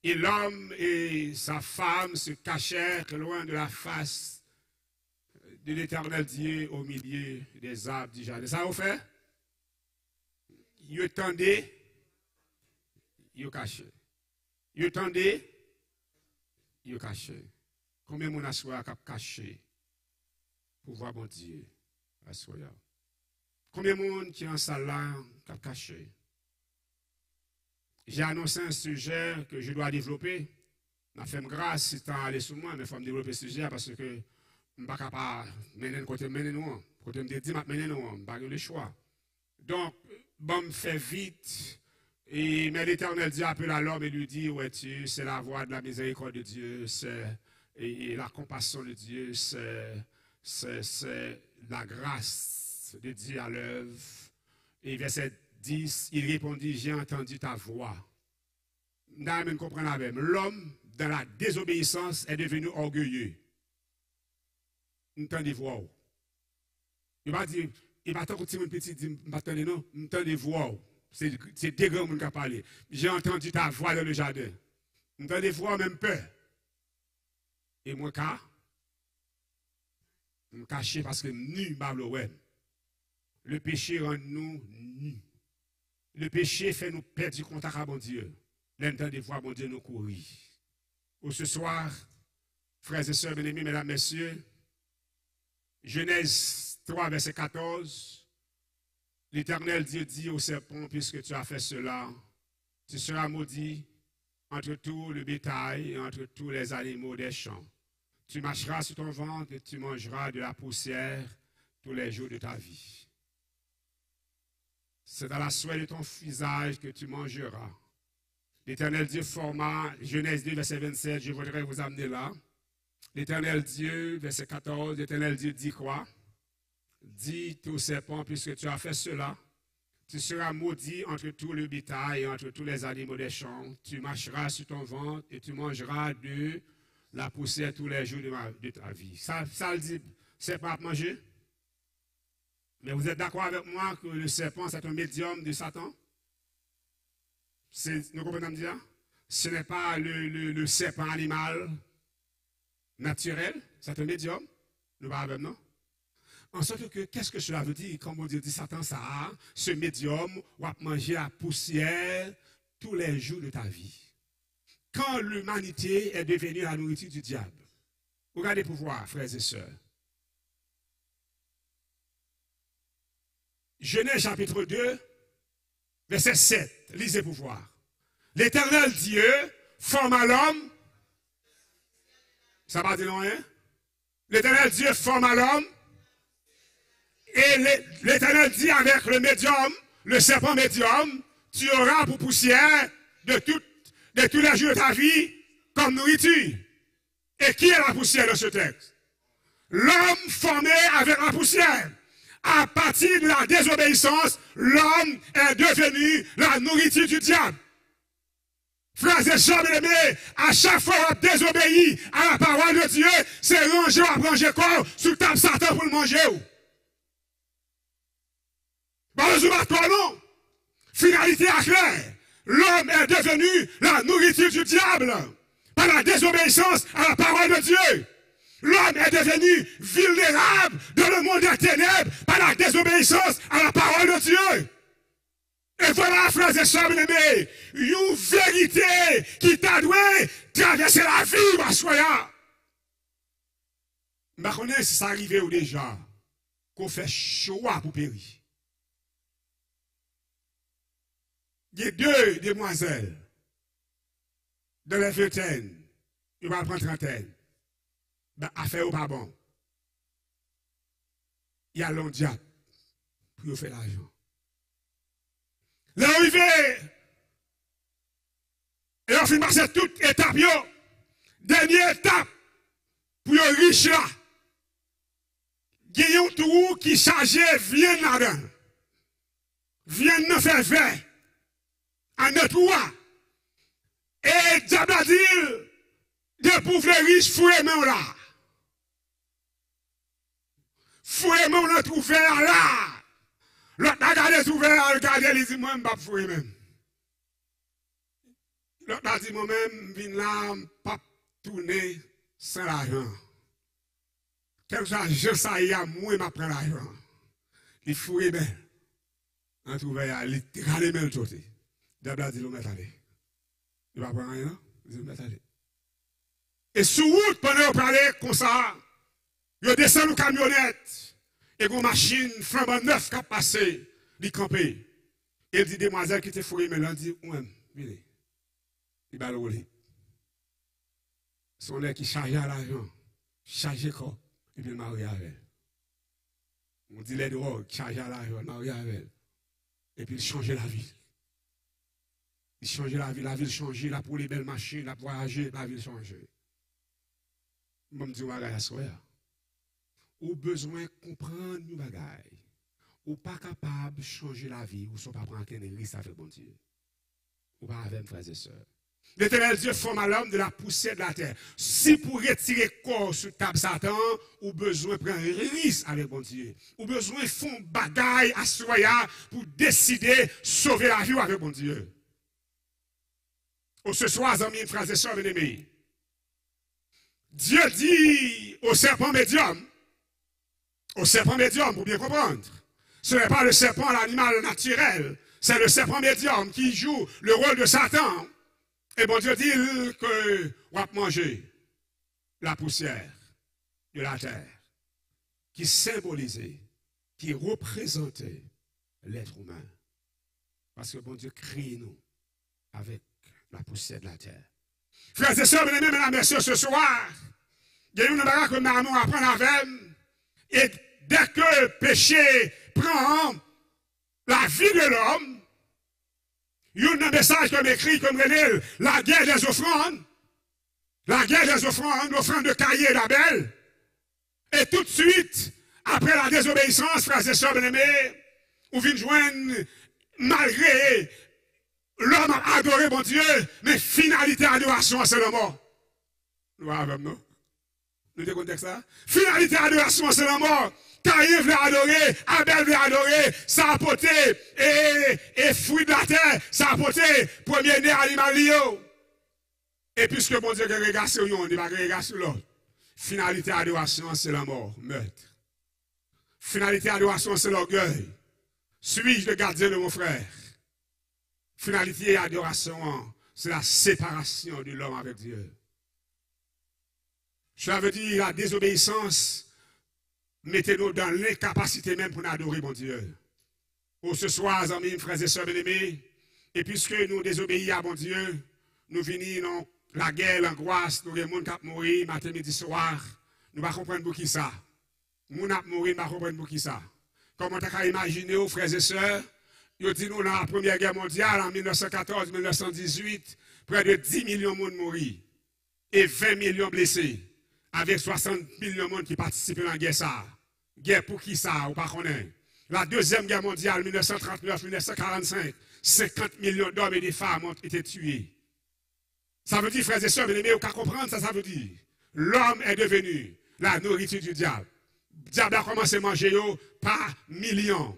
Et l'homme et sa femme se cachèrent loin de la face de l'Éternel Dieu au milieu des arbres du jardin. Ça vous fait? Ils entendaient, ils cachaient. Ils entendaient, ils cachaient. Combien de monde a caché pour voir mon Dieu à Soya? Combien de monde qui est en salle là a caché? J'ai annoncé un sujet que je dois développer. Je fais grâce si tu as allé sur moi, mais il faut me développer ce sujet parce que je ne suis pas capable de mener côté mener nous. Côté me dire, je ne pas le choix. Donc, bon, me fait vite Mais l'Éternel Dieu appela l'homme et lui dit, où es-tu? C'est la voix de la miséricorde de Dieu, et la compassion de Dieu, c'est la grâce de Dieu à l'œuvre. Et verset 10, il répondit, j'ai entendu ta voix. Nous comprenons même. L'homme, dans la désobéissance, est devenu orgueilleux. Nous entendons voix. Il va dire, il va t'entendre un petit, il va t'entendre, non, nous entendons voix. C'est des grands gens qui ont parlé. J'ai entendu ta voix dans le jardin. Nous entendons voix, même peur. Et moi, je me cache parce que nu, le péché rend nous nus. Le péché fait nous perdre du contact avec mon Dieu. L'entendre voix, mon Dieu, nous courir. Ou ce soir, frères et sœurs bien-aimés, mesdames, messieurs, Genèse 3, verset 14, l'Éternel Dieu dit au serpent, puisque tu as fait cela, tu seras maudit entre tout le bétail et entre tous les animaux des champs. Tu marcheras sur ton ventre et tu mangeras de la poussière tous les jours de ta vie. C'est dans la sueur de ton visage que tu mangeras. L'Éternel Dieu forma, Genèse 2, verset 27, je voudrais vous amener là. L'Éternel Dieu, verset 14, l'Éternel Dieu dit quoi? Dis au serpent, puisque tu as fait cela, tu seras maudit entre tout le bétail et entre tous les animaux des champs. Tu marcheras sur ton ventre et tu mangeras de la poussière tous les jours de ta vie. Ça le dit, c'est pas à manger. Mais vous êtes d'accord avec moi que le serpent, c'est un médium de Satan? Nous comprenons dire? Ce n'est pas le serpent animal naturel, c'est un médium. Nous parlons non? En sorte que, qu'est-ce que cela veut dire? Comme on dit Satan, ça, ce médium va manger la poussière tous les jours de ta vie. Quand l'humanité est devenue la nourriture du diable, regardez pour voir, frères et sœurs. Genèse chapitre 2, verset 7. Lisez pour voir. L'Éternel Dieu forma l'homme. Ça va dire non, hein? L'Éternel Dieu forma l'homme. Et l'Éternel dit avec le médium, le serpent médium, tu auras pour poussière de tous les jours de ta vie comme nourriture. Et qui est la poussière de ce texte? L'homme formé avec la poussière. À partir de la désobéissance, l'homme est devenu la nourriture du diable. Frères et sœurs bien-aimés, à chaque fois qu'on désobéit à la parole de Dieu, c'est ranger à manger quoi? Sous table Satan pour le manger. Non. Finalité à clair. L'homme est devenu la nourriture du diable par la désobéissance à la parole de Dieu. L'homme est devenu vulnérable dans le monde des ténèbres par la désobéissance à la parole de Dieu. Et voilà, frères et sœurs bien-aimés, une vérité qui t'a doué traverser la vie, ma soya. Je connais si ça arrive ou déjà, qu'on fait choix pour périr. Il y a deux demoiselles dans la vingtaine, ils vont prendre trentaine. Ben, affaire ou pas bon. Il y a l'on diable pour faire l'argent. L'arrivée, et on finit passer toute étape, dernière étape, pour les riches là. Il y a un trou qui charge, vient là-dedans. Vient nous faire faire. En notre roi. Et diable a dit, de pauvres riches, fouillez même là. Fouillez même notre ouvert là. L'autre a gardé ouvert là, regardez, il dit, moi, je ne vais pas fouiller même. L'autre a dit, moi-même, je viens là, je ne vais pas tourner sans l'argent. Quel argent ça y a, moi, je prends l'argent. Il fouille bien. Entre ouvert, il regarde même le côté. Diable a dit, l'homme est allé. Il va prendre rien, il dit, l'homme est allé. Et sous route, pendant qu'on parlait comme ça, il descend une camionnette, et une machine flambant neuf qui a passé, il campé. Et il dit, demoiselle qui était fouillée, mais il dit, ouais, venez. Il va le rouler. Son lait qui chargeait à l'argent, chargeait quoi, et puis il marie avec elle. On dit les drogues, chargeait à l'argent, marie avec elle. Et puis il changeait la vie. Il change la ville change, là pour les belles machines, là pour voyager, la ville change. Je me dis, ou besoin de comprendre nos bagailles, ou pas capable de changer la vie, ou sont pas prendre un risque avec bon Dieu. Ou pas avec frères et sœurs. L'Éternel Dieu forme à l'homme de la poussière de la terre. Si pour retirer le corps sur table Satan, ou besoin de prendre un risque avec bon Dieu, ou besoin de faire bagaille à soya pour décider de sauver la vie avec bon Dieu. Ce soir, amis, frères et sœurs bien-aimés, Dieu dit au serpent médium, pour bien comprendre, ce n'est pas le serpent, l'animal naturel, c'est le serpent médium qui joue le rôle de Satan. Et bon Dieu dit que on va manger la poussière de la terre qui symbolisait, qui représentait l'être humain. Parce que bon Dieu crée nous avec la poussière de la terre. Frères et sœurs, bien-aimés, mesdames et messieurs, ce soir, il y a une barre que maman apprend avec. Et dès que le péché prend la vie de l'homme, il y a un message comme écrit, comme René, la guerre des offrandes, l'offrande de Caïn et d'Abel. Et tout de suite, après la désobéissance, frères et sœurs bien-aimés, on vient joindre, malgré l'homme a adoré mon Dieu, mais finalité adoration, c'est le mort. Nous avons, non? Nous te contexte ça? Finalité adoration, c'est le mort. Caïn voulait adorer, Abel voulait adorer, ça a porté, et fruit de la terre, ça a porté, premier-né animal lié. Et puisque mon Dieu a regardé sur lui, il va regarder sur l'autre. Finalité adoration, c'est la mort, meurtre. Finalité adoration, c'est l'orgueil. Suis-je le gardien de mon frère? Finalité adoration, c'est la séparation de l'homme avec Dieu. Cela veut dire la désobéissance. Mettez-nous dans l'incapacité même pour nous adorer mon Dieu. Pour ce soir, amis, frères et sœurs bien-aimés, et puisque nous désobéissons à mon Dieu, nous venons dans la guerre, l'angoisse, nous avons des gens qui mourir matin, midi, soir. Nous ne pouvons pas comprendre pour qui ça. Nous avons mourir, nous ne pouvons pas comprendre pour qui ça. Comment tu as imaginé, frères et sœurs, nous disons dans la Première Guerre mondiale, en 1914-1918, près de 10 millions de monde morts et 20 millions blessés. Avec 60 millions de monde qui participaient dans la guerre ça. Guerre pour qui ça, ou pas connaît. La Deuxième Guerre mondiale, 1939-1945, 50 millions d'hommes et de femmes ont été tués. Ça veut dire, frères et sœurs, bien-aimés, vous pouvez comprendre ça, ça veut dire. L'homme est devenu la nourriture du diable. Le diable a commencé à manger par millions.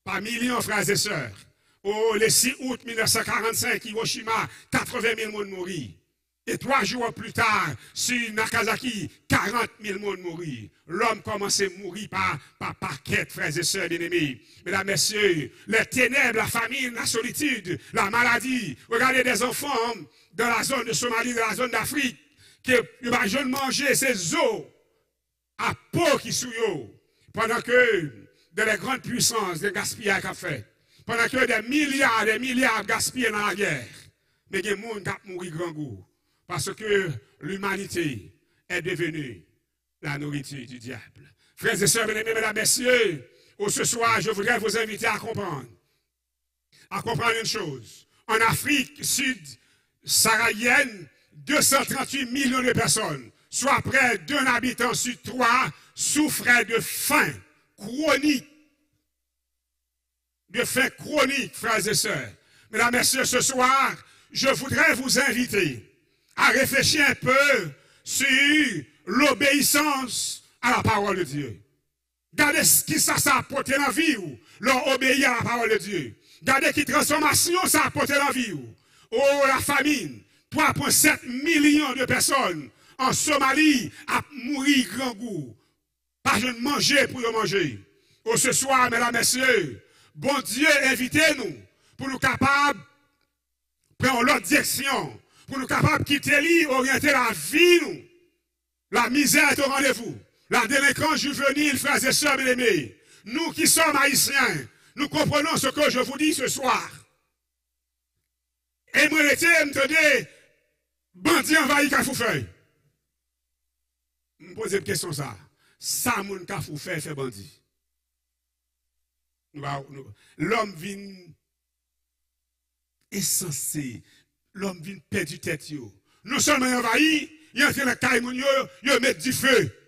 Par millions, frères et sœurs. Le 6 août 1945, Hiroshima, 80 000 personnes morts. Et 3 jours plus tard, sur Nagasaki, 40 000 personnes morts. L'homme commençait à mourir par paquet, frères et sœurs bien-aimés. Mesdames, messieurs, les ténèbres, la famine, la solitude, la maladie. Regardez des enfants dans la zone de Somalie, dans la zone d'Afrique, qui ont manger ces os à peau qui sont pendant que de les grandes puissances, des gaspillages qu'a fait. Pendant que des milliards gaspillés dans la guerre. Mais il y a des gens qui mourent grand goût. Parce que l'humanité est devenue la nourriture du diable. Frères et sœurs, bien-aimés, mesdames, messieurs, ce soir, je voudrais vous inviter à comprendre. À comprendre une chose. En Afrique sud-saharienne, 238 millions de personnes, soit près d'un habitant sur 3, souffraient de faim chronique. De faim chronique, frères et sœurs. Mesdames, messieurs, ce soir, je voudrais vous inviter à réfléchir un peu sur l'obéissance à la parole de Dieu. Regardez ce qui ça a apporté dans la vie ou leur obéir à la parole de Dieu. Regardez quelle transformation ça a apporté dans la vie ou. Oh, la famine, 3,7 millions de personnes en Somalie a mouru grand goût. Pas de manger pour manger. Oh, ce soir, mesdames, messieurs, bon Dieu, invitez-nous pour nous capables de prendre l'autre direction. Pour nous capables de quitter l'île, orienter la vie, nous. La misère est au rendez-vous. La délinquance juvénile, frères et sœurs bien-aimés. Nous qui sommes haïtiens, nous comprenons ce que je vous dis ce soir. Et moi, je me dis, bandit envahi Kafoufeuille. Je me pose une question ça. Ça, mon Kafoufeuille fait bandit. L'homme vient insensé. L'homme vient perdre du tête. Non seulement il envahit, il entre dans la caille, il met du feu.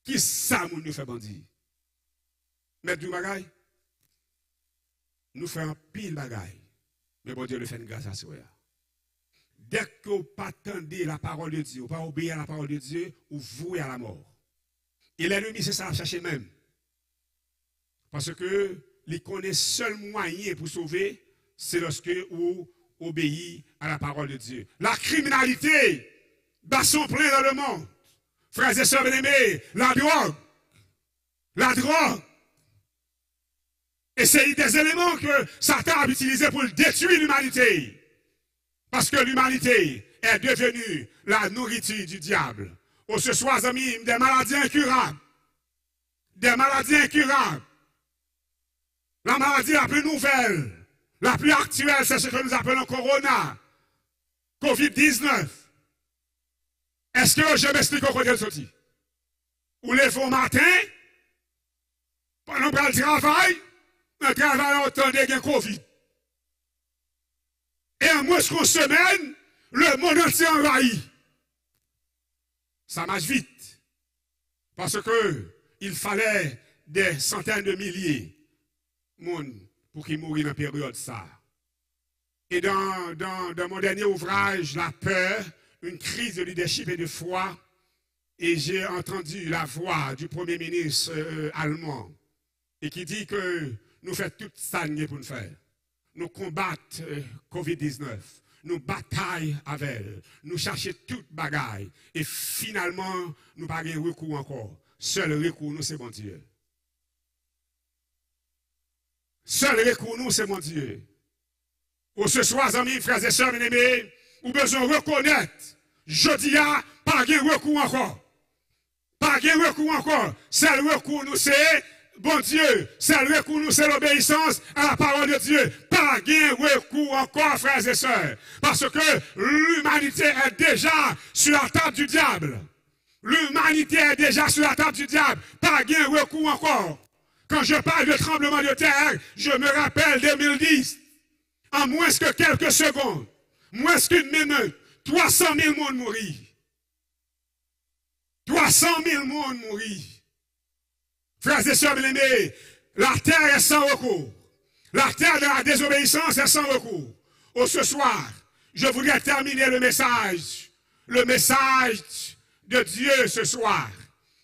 Qui ça, mon fait bandit? Mettre du bagaille? Nous faisons un pile bagaille. Mais bon Dieu le fait une grâce à soi. Dès que vous pas attendez la parole de Dieu, vous pas obéir à la parole de Dieu, vous vouez à la mort. Et l'ennemi, c'est ça à chercher même. Parce que il connaît seul moyen pour sauver, c'est lorsque vous obéissez à la parole de Dieu. La criminalité bat son plein dans le monde. Frères et sœurs bien-aimés, la drogue. Et c'est des éléments que Satan a utilisés pour détruire l'humanité. Parce que l'humanité est devenue la nourriture du diable. Oh, ce soir, amis, des maladies incurables. Des maladies incurables. La maladie la plus nouvelle, la plus actuelle, c'est ce que nous appelons Corona. Covid-19. Est-ce que je m'explique au côté de ceci? Ou les au matin, pendant le travail, le travail entendait qu'il y a Covid. Et en moins qu'une semaine, le monde entier envahi. Ça marche vite. Parce que il fallait des centaines de milliers de monde pour qu'ils mourent dans la période ça. Et dans mon dernier ouvrage, La peur, une crise de leadership et de foi, et j'ai entendu la voix du Premier ministre allemand, et qui dit que nous faisons tout ça pour nous faire. Nous combattons Covid-19, nous bataillons avec elle, nous cherchons toute bagaille, et finalement, nous n'avons pas recours encore. Seul recours, nous, c'est mon Dieu. Seul recours, nous, c'est mon Dieu. Ou ce soir, amis, frères et sœurs bien-aimés, nous avons besoin de reconnaître, je dis, pas de recours encore. Pas de recours encore. Seul recours, nous, c'est bon Dieu. Seul recours, nous, c'est l'obéissance à la parole de Dieu. Pas de recours encore, frères et sœurs. Parce que l'humanité est déjà sur la table du diable. L'humanité est déjà sur la table du diable. Pas de recours encore. Quand je parle de tremblement de terre, je me rappelle 2010. En moins que quelques secondes, moins qu'une minute, 300 000 monde mourir. 300 000 monde mourir. Frères et sœurs bien-aimés, la terre est sans recours. La terre de la désobéissance est sans recours. Oh, ce soir, je voudrais terminer le message de Dieu ce soir.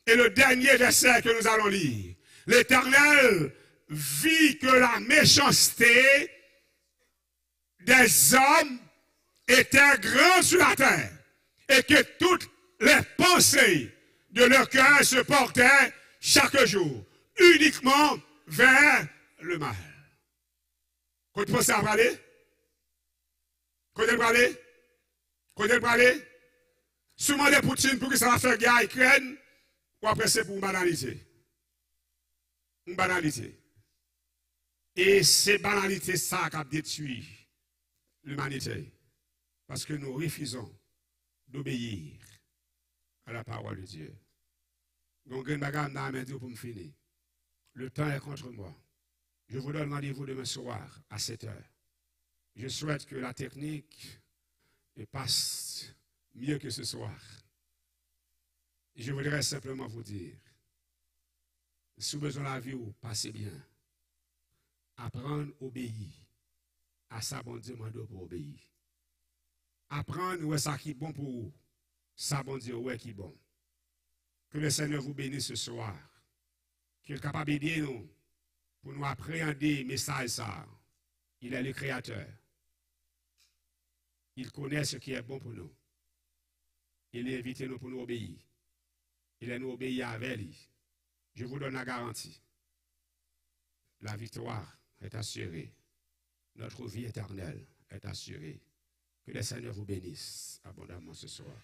Et le dernier verset que nous allons lire. L'Éternel vit que la méchanceté des hommes était grande sur la terre et que toutes les pensées de leur cœur se portaient chaque jour uniquement vers le mal. Quand tu penses à parler? Quand tu parler? Quand tu parler? Souvent les Poutine pour que ça va faire guerre à Ukraine ou après c'est pour une banalité. Une banalité. Et c'est banalité ça qui a détruit l'humanité. Parce que nous refusons d'obéir à la parole de Dieu. Donc, une bagarre dans la pour me finir. Le temps est contre moi. Je vous donne rendez-vous demain soir à 7 h. Je souhaite que la technique passe mieux que ce soir. Je voudrais simplement vous dire, si vous avez besoin de la vie, passez bien. Apprendre à obéir à ça, bon Dieu m'a pour obéir. Apprendre où est ça qui est bon pour vous. Ça, bon Dieu, où est qui est bon. Que le Seigneur vous bénisse ce soir. Qu'il est capable d'aider nous pour nous appréhender le message ça. Il est le Créateur. Il connaît ce qui est bon pour nous. Il est invité nous pour nous obéir. Il est nous obéir avec lui. Je vous donne la garantie. La victoire est assurée. Notre vie éternelle est assurée. Que le Seigneur vous bénisse abondamment ce soir.